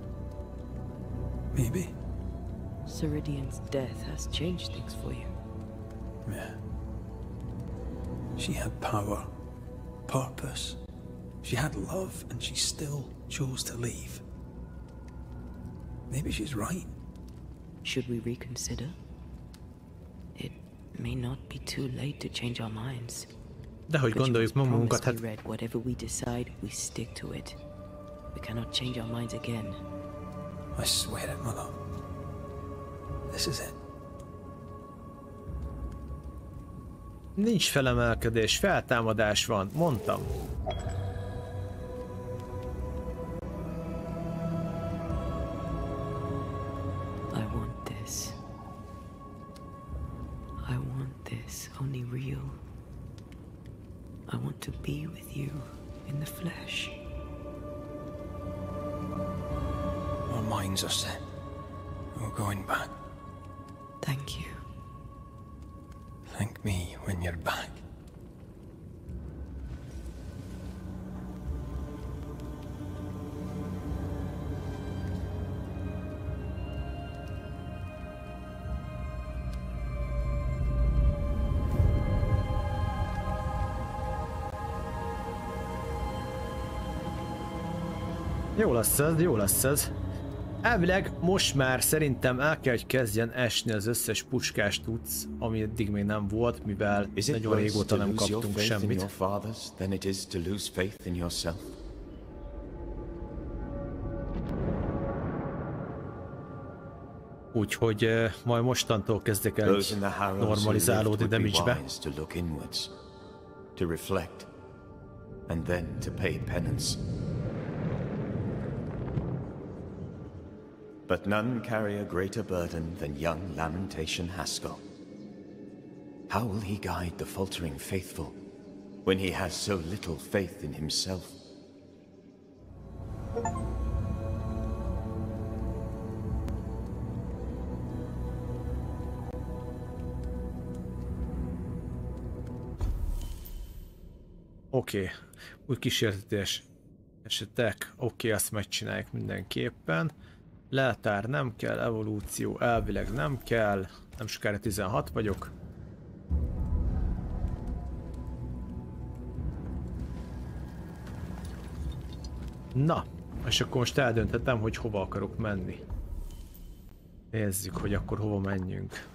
Maybe. Ceridian's death has changed things for you. Yeah. She had power, purpose. She had love, and she still chose to leave. Maybe she's right. Should we reconsider? It may not be too late to change our minds. De hogy gondoljuk magunkat, hát... Read, whatever we decide, we stick to it. We cannot change our minds again. I swear it, Mother. This is it. Nincs felemelkedés, feltámadás van, mondtam. I want this. I want this, only real. I want to be with you in the flesh. Our minds are set. We're going back. Thank you. Thank me when you're back. Jó lesz ez, jó lesz ez. Elvileg most már szerintem el kell, hogy kezdjen esni az összes puskás tudsz, ami eddig még nem volt, mivel nagyon régóta nem kaptunk semmit. Úgyhogy majd mostantól kezdek el normalizálódni damage-be. But none carry a greater burden than young Lamentation Haskell. How will he guide the faltering faithful when he has so little faith in himself? Oké, új kísértetés esetek, oké, azt megcsináljuk mindenképpen. Leltár nem kell, evolúció elvileg nem kell, nem sokára 16 vagyok. Na, és akkor most eldönthetem, hogy hova akarok menni. Nézzük, hogy akkor hova menjünk.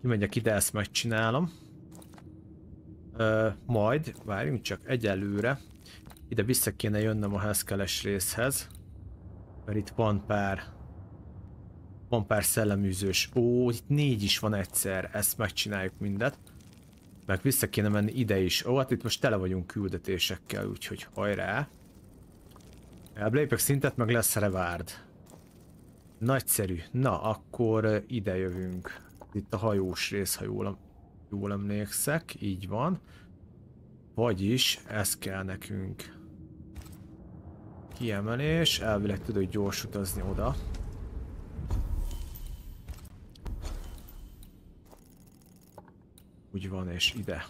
Kimegyek ide, ezt megcsinálom. Majd, várjunk csak egyelőre. Ide vissza kéne jönnöm a Haskell-es részhez. Mert itt van pár szelleműzős. Ó, itt 4 is van egyszer. Ezt megcsináljuk mindet. Meg vissza kéne menni ide is. Ó, hát itt most tele vagyunk küldetésekkel, úgyhogy hajrá. Elblépek szintet, meg lesz reward. Nagyszerű. Na, akkor ide jövünk. Itt a hajós rész, ha jól emlékszek. Így van. Vagyis ez kell nekünk. Kiemelés. Elvileg tudod gyors utazni oda. Úgy van, és ide.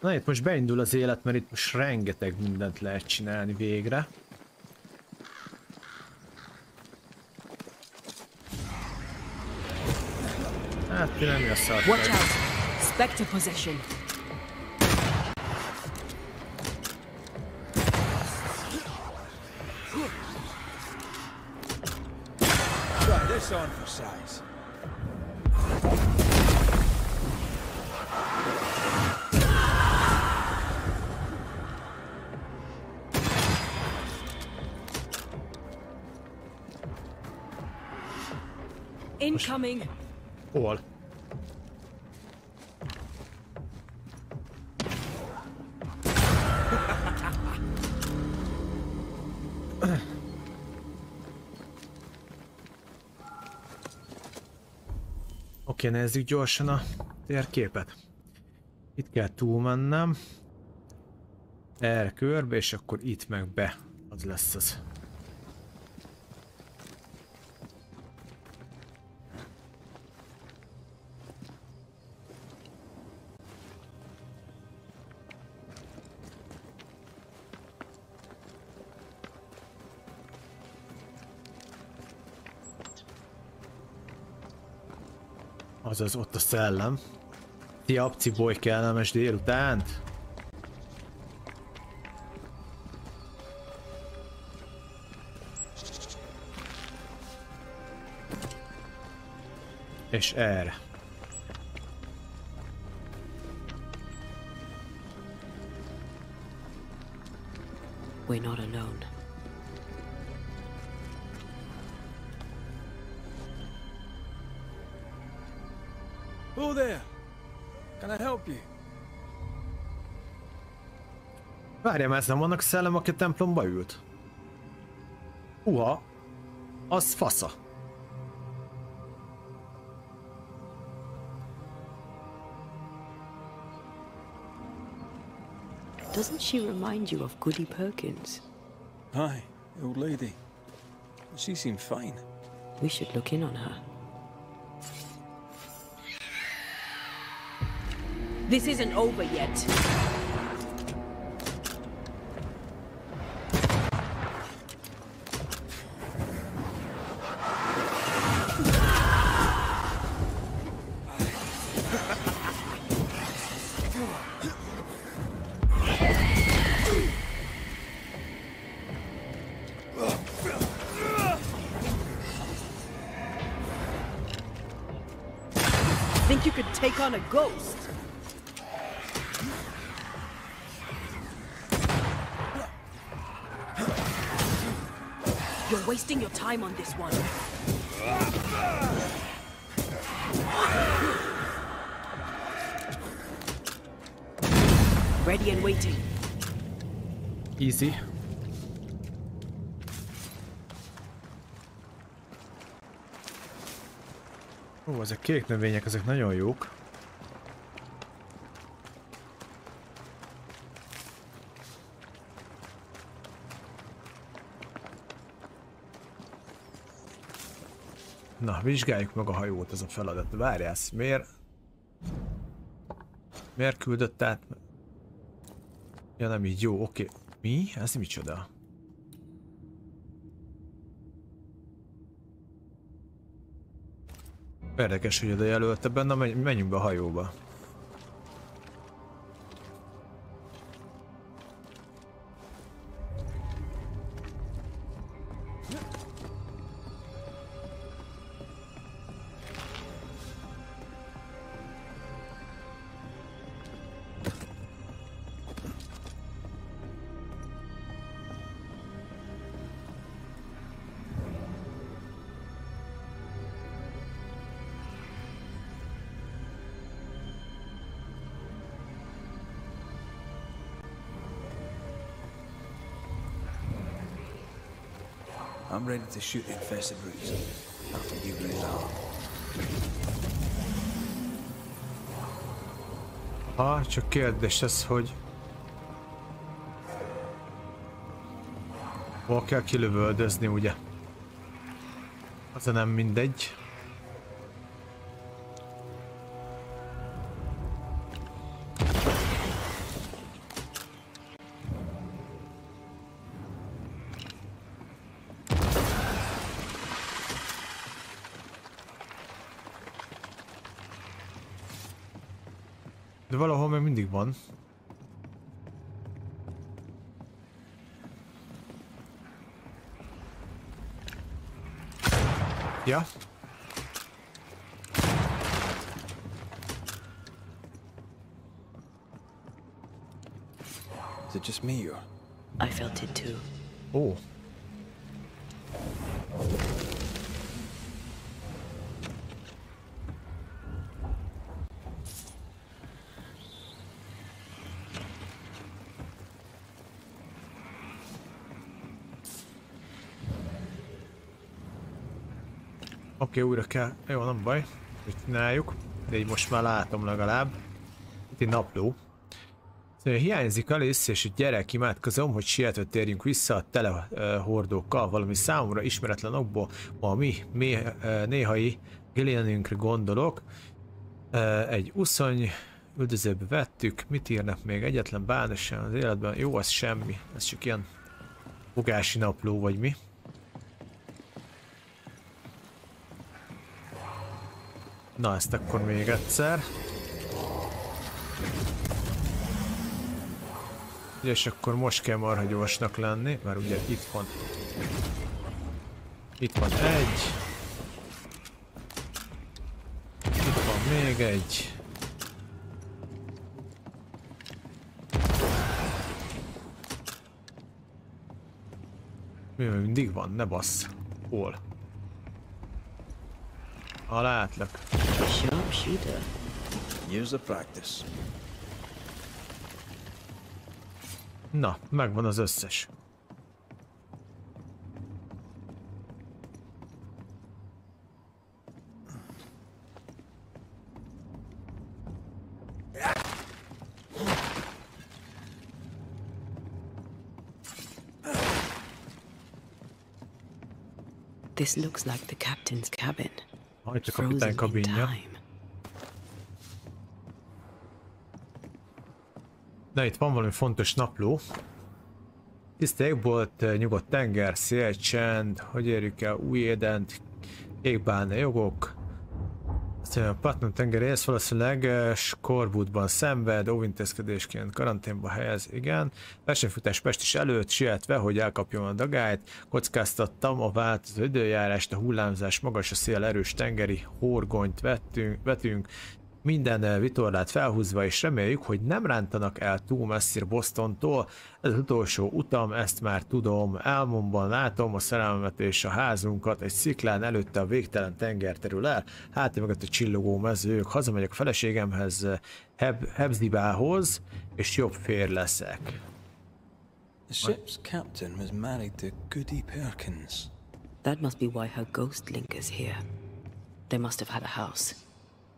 Na itt most beindul az élet, mert itt most rengeteg mindent lehet csinálni végre. Hát ti nem jössz a Watch out! Spectre possession! Try this on for size. Incoming! Hol? Oké, nézzük gyorsan a térképet. Itt kell túlmennem. Erre körbe, és akkor itt meg be. Az lesz az. Azaz ott a szellem. Szia, Apciboly, kellemes délutánt! És erre. We're not alone. Who there? Can I help you? Várjál, mert ez nem annak szellem, aki a templomba ült? Uha, az fasza. Doesn't she remind you of Goody Perkins? Hi, old lady. She seemed fine. We should look in on her. This isn't over yet. Think you could take on a ghost? You're wasting your time on this one. Ready and waiting. Easy. Ó, ezek kék növények, ezek nagyon jók. Na, vizsgáljuk meg a hajót, ez a feladat. Várjál, miért küldött át? Ja, nem így, jó, oké. Mi? Ez micsoda? Érdekes, hogy oda jelölte benne, menjünk be a hajóba. I'm ready to shoot infested roots. After you raise up. Csak kérdés ez, hogy... hol kell kilövöldözni, ugye? Az nem mindegy. De valahol még mindig van. Ja. Is it just me or? I felt it too. Oh. Oké, újra kell. Jó, nem baj. Mit csináljuk? De így most már látom legalább. Itt egy napló. Szóval hiányzik Alice, és egy gyerek, imádkozom, hogy sietve térjünk vissza a telehordókkal, valami számomra ismeretlen okból, ma mi néhai Gillianünkre gondolok. Egy uszony üldözőbe vettük, mit írnak még? Egyetlen bánosan az életben, jó, az semmi, ez csak ilyen fogási napló, vagy mi? Na, ezt akkor még egyszer. És akkor most kell marha gyorsnak lenni, mert ugye itt van. Itt van egy. Itt van még egy. Mi mindig van, ne bassz. Hol? Látlak. Sharpshooter. Years of practice. Na, megvan az összes. This looks like the captain's cabin. Itt a kapitány kabinja. Na, itt van valami fontos napló. Tiszta égbolt, nyugodt tenger, szél, csend, hogy érjük el új édent, égbálna jogok. Aztán a Patnon tengerész valószínűleg skorbutban szenved, óvintézkedésként karanténba helyez, igen. Versenyfutás Pestis előtt sietve, hogy elkapjon a dagályt, kockáztattam a változó időjárást, a hullámzás magas, a szél erős tengeri horgonyt vetünk, minden vitorlát felhúzva, és reméljük, hogy nem rántanak el túl messzire Bostontól. Ez az utolsó utam, ezt már tudom. Álmomban látom a szerelmemet és a házunkat, egy sziklán előtte a végtelen tenger terül el, hát mögött a csillogó mezők. Hazamegyek a feleségemhez, Hebzibához, és jobb férj leszek. The ship's captain was married to Goody Perkins. That must be why her ghost link is here. They must have had a house.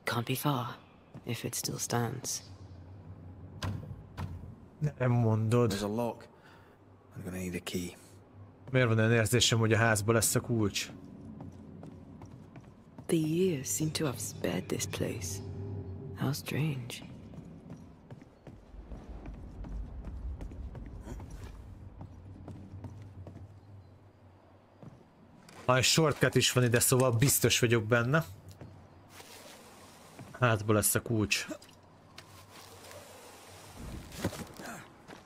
Can't be far, if it still stands. Nem mondod. There's a lock. I'm gonna need a key. Miért van olyan érzésem, hogy a házba lesz a kulcs? The years seem to have spared this place. How strange. Ha egy shortcut is van ide, szóval biztos vagyok benne. Házba lesz a kulcs.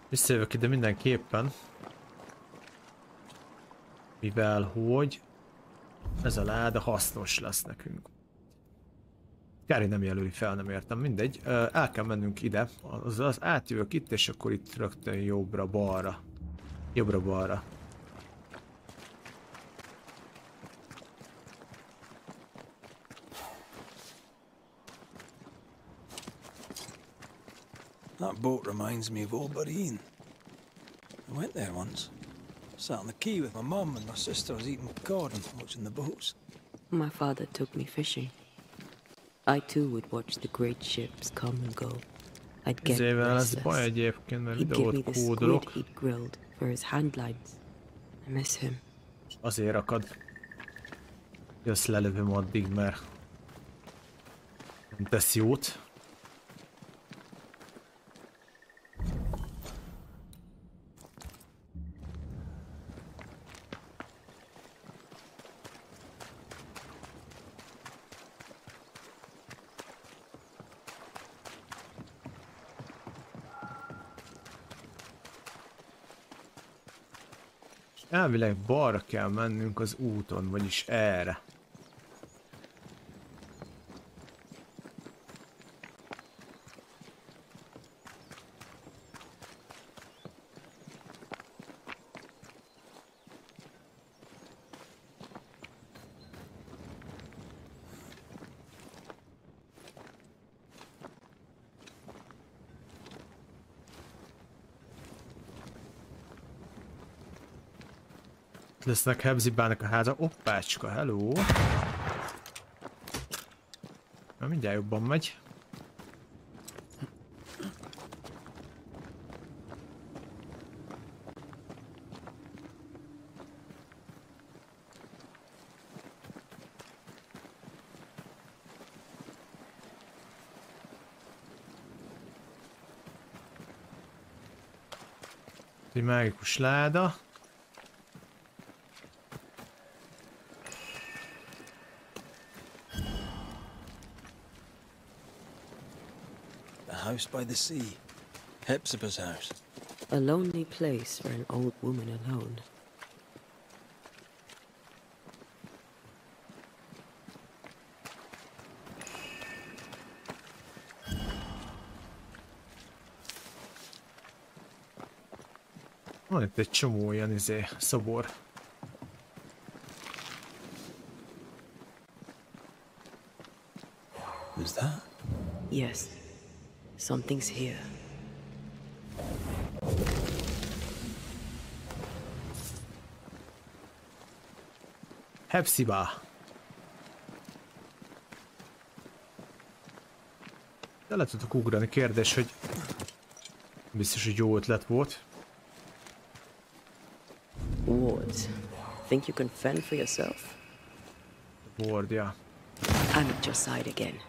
Visszajövök ide mindenképpen. Mivel hogy ez a láda hasznos lesz nekünk. Kári nem jelöli fel, nem értem, mindegy. El kell mennünk ide, az átjövök itt, és akkor itt rögtön jobbra-balra. Jobbra-balra. That boat reminds me of old Riing. I went there once. Sat on the quay with my mum and my sisters eating cod and watching the boats. My father took me fishing. I too would watch the great ships come and go. I'd get restless. He'd give me the squid he'd grilled for his handlines. I miss him. Azért akad. Jössz, lelövöm addig, mert nem tesz jót. Elvileg balra kell mennünk az úton, vagyis erre. Lesznek Hebzibának a háza. Oppácska, hello! Na, mindjárt jobban megy. Egy mágikus láda. house by the sea. Hepzibah's house. A lonely place for an old woman alone. Van itt egy csomó ilyen szobor. Is that? Yes. Something's here. Hepzibah. De le tudok ugrani, kérdés, hogy biztos, hogy jó ötlet volt. Wards. Think you can fend for yourself? Ward, yeah. I'm at your side again.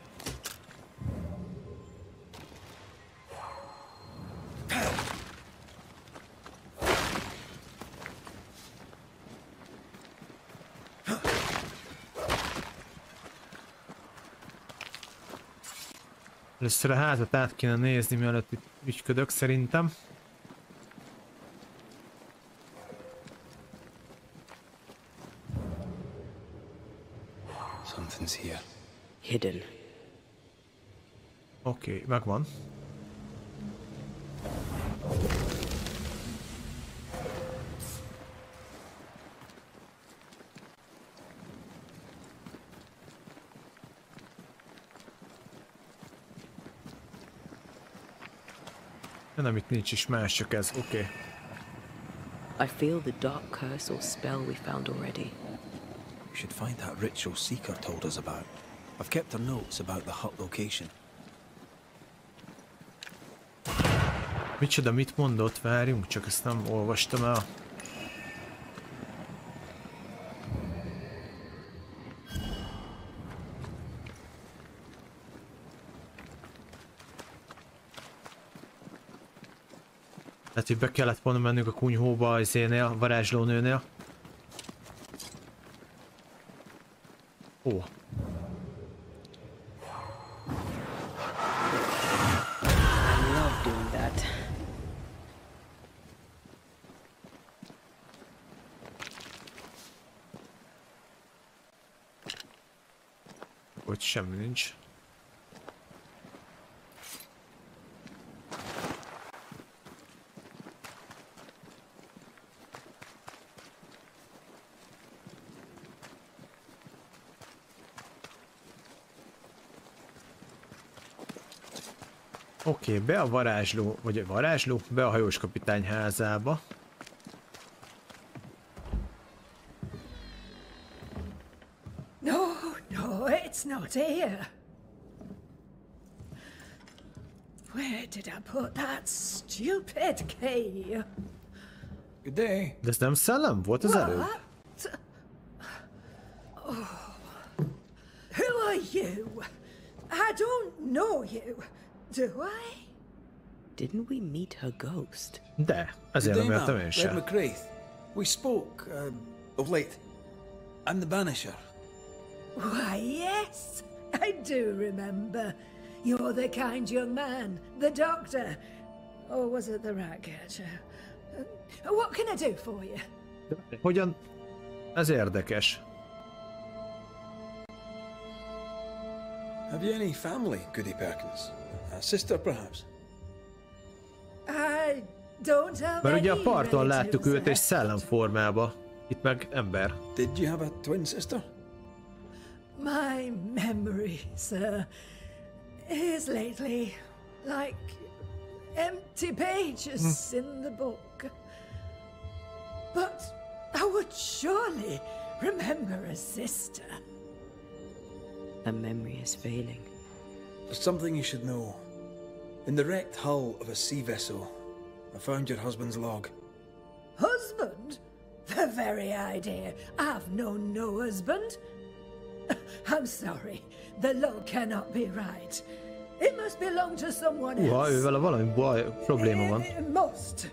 Először a házat át kéne nézni, mielőtt itt ügyködök, szerintem. Something's here. Hidden. Oké, megvan. Nem, itt nincs is más, csak ez, oké. I feel the dark curse or spell we found already. We should find that ritual Seeker told us about. I've kept her notes about the hut location. Micsoda, mit mondott? Várjunk, csak ezt nem olvastam el. Tehát, hogy be kellett volna mennünk a kunyhóba az énél, a varázslónőnél. Ó. I love doing that. Hogy semmi nincs. Oké, be a varázsló, vagy a varázsló, be a hajós kapitány házába. No, no, it's not here. Where did I put that stupid key? Good day. De ez nem szellem volt az előbb? Oh. Who are you? I don't know you. Do I? Didn't we meet her ghost? De, ezért nem értem én sem. Red McCraith. We spoke of late. I'm the Banisher. Why, yes, I do remember. You're the kind young man, the doctor. Or was it the Ratcatcher? What can I do for you? Hogyan? Ez érdekes. Have you any family, Goody Perkins? A sister, perhaps? I don't have Mert ugye a any parton láttuk őt relatives egy szellemformába. Itt meg ember. Did you have a twin sister? My memory, sir, is lately like empty pages in the book. But I would surely remember a sister. Her memory is failing. There's something you should know. In the wrecked hull of a sea vessel, I found your husband's log. Husband? The very idea. I've known no husband. I'm sorry. The log cannot be right. It must belong to someone else. Ővele valami probléma van. It must.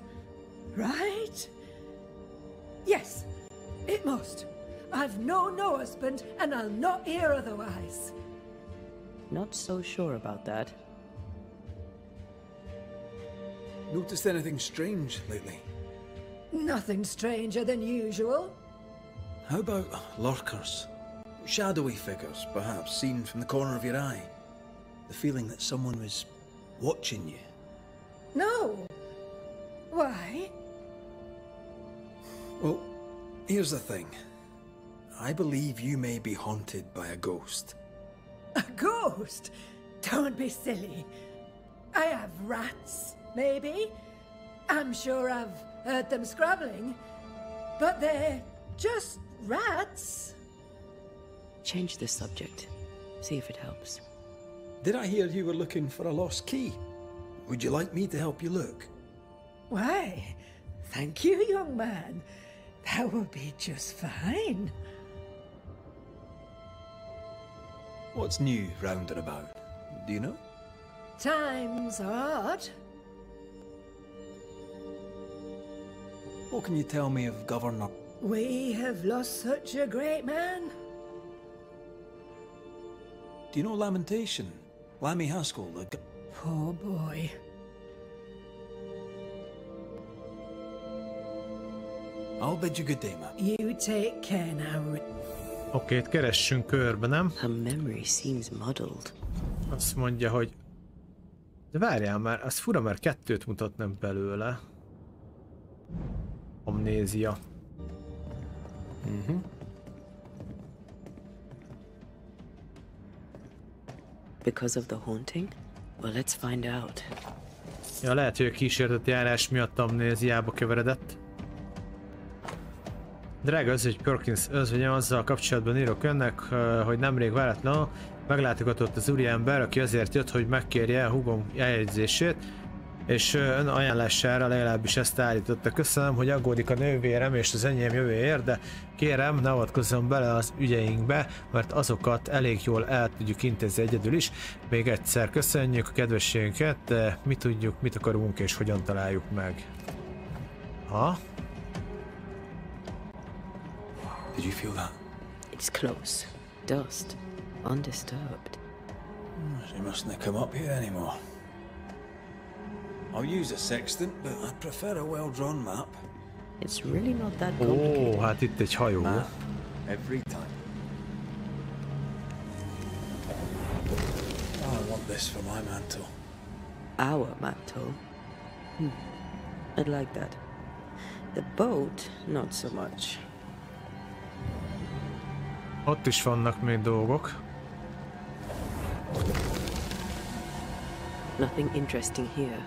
Right? Yes, it must. I've known no husband, and I'll not hear otherwise. Not so sure about that. Noticed anything strange lately? Nothing stranger than usual. How about lurkers? Shadowy figures, perhaps, seen from the corner of your eye. The feeling that someone was watching you. No. Why? Well, here's the thing. I believe you may be haunted by a ghost. A ghost? Don't be silly. I have rats, maybe. I'm sure I've heard them scrabbling. But they're just rats. Change the subject. See if it helps. Did I hear you were looking for a lost key? Would you like me to help you look? Why, thank you, young man. That will be just fine. What's new round and about? Do you know? Times are hard. What can you tell me of Governor? We have lost such a great man. Do you know Lamentation? Lammy Haskell, the... Poor boy. I'll bid you good day, ma'am. You take care now. Oké, keressünk körbe, nem? Her memory seems muddled. Azt mondja, hogy... De várjál már, az fura, mert kettőt mutatnak belőle. Amnézia. Because of the haunting? Well, let's find out. Ja, lehet, hogy a kísértett járás miatt amnéziába keveredett. Drága az, hogy Perkins özvegyem azzal kapcsolatban írok önnek, hogy nemrég váratlanul meglátogatott az úriember, aki azért jött, hogy megkérje a húgom eljegyzését, és ön ajánlására legalábbis ezt állította. Köszönöm, hogy aggódik a nővérem és az enyém jövőért, de kérem, ne avatkozzon bele az ügyeinkbe, mert azokat elég jól el tudjuk intézni egyedül is. Még egyszer köszönjük a kedvességünket, de mi tudjuk, mit akarunk és hogyan találjuk meg. Ha? Did you feel that? It's close. Dust. Undisturbed. She mustn't come up here anymore. I'll use a sextant, but I'd prefer a well-drawn map. It's really not that complicated. Ó, hát itt egy hajó. Map, every time. I want this for my mantle. Our mantle? I'd like that. The boat, not so much. Ott is vannak még dolgok. Nothing interesting here.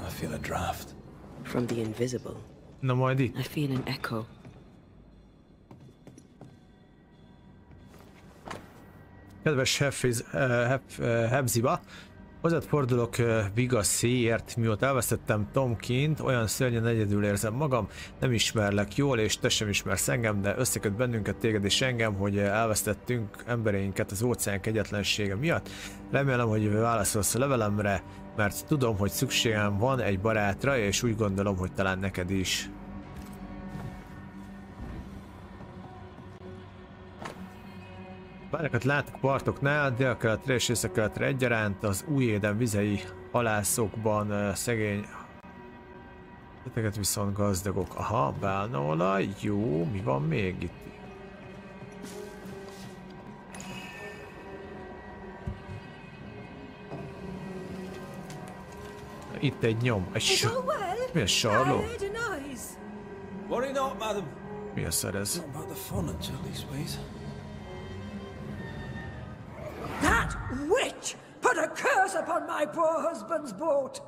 I feel a draft. From the invisible. Na majd itt. I feel an echo. Kedves Hebziba, hozzád fordulok vigaszéért, mióta elvesztettem Tomkint, olyan szörnyen egyedül érzem magam, nem ismerlek jól, és te sem ismersz engem, de összeköt bennünket, téged és engem, hogy elvesztettünk embereinket az óceán kegyetlensége miatt. Remélem, hogy válaszolsz a levelemre, mert tudom, hogy szükségem van egy barátra, és úgy gondolom, hogy talán neked is. Bárnakat látok partoknál, délkeletre és északkeletre egyaránt, az Újéden vizei halászokban szegény Ezeket viszont gazdagok. Aha, bálnaolaj, jó, mi van még itt? Itt egy nyom, egy mi a sarló? Worry not, madam. Mi a szar ez? That witch put a curse upon my poor husband's boat.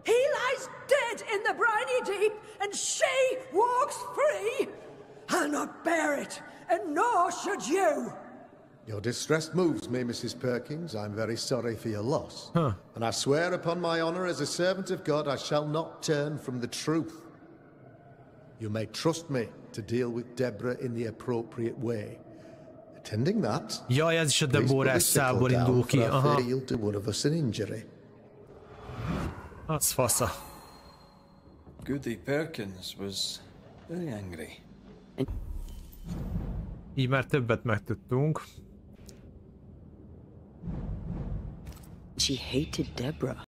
He lies dead in the briny deep, and she walks free. I'll not bear it, and nor should you. Your distress moves me, Mrs. Perkins. I'm very sorry for your loss. And I swear upon my honor as a servant of God, I shall not turn from the truth. You may trust me to deal with Deborah in the appropriate way. Attending that, jaj, ez is a Deborás szából indul ki. Aha. To one of us an injury. Az fasza. Goody Perkins was very angry. Így már többet megtudtunk. She hated Deborah.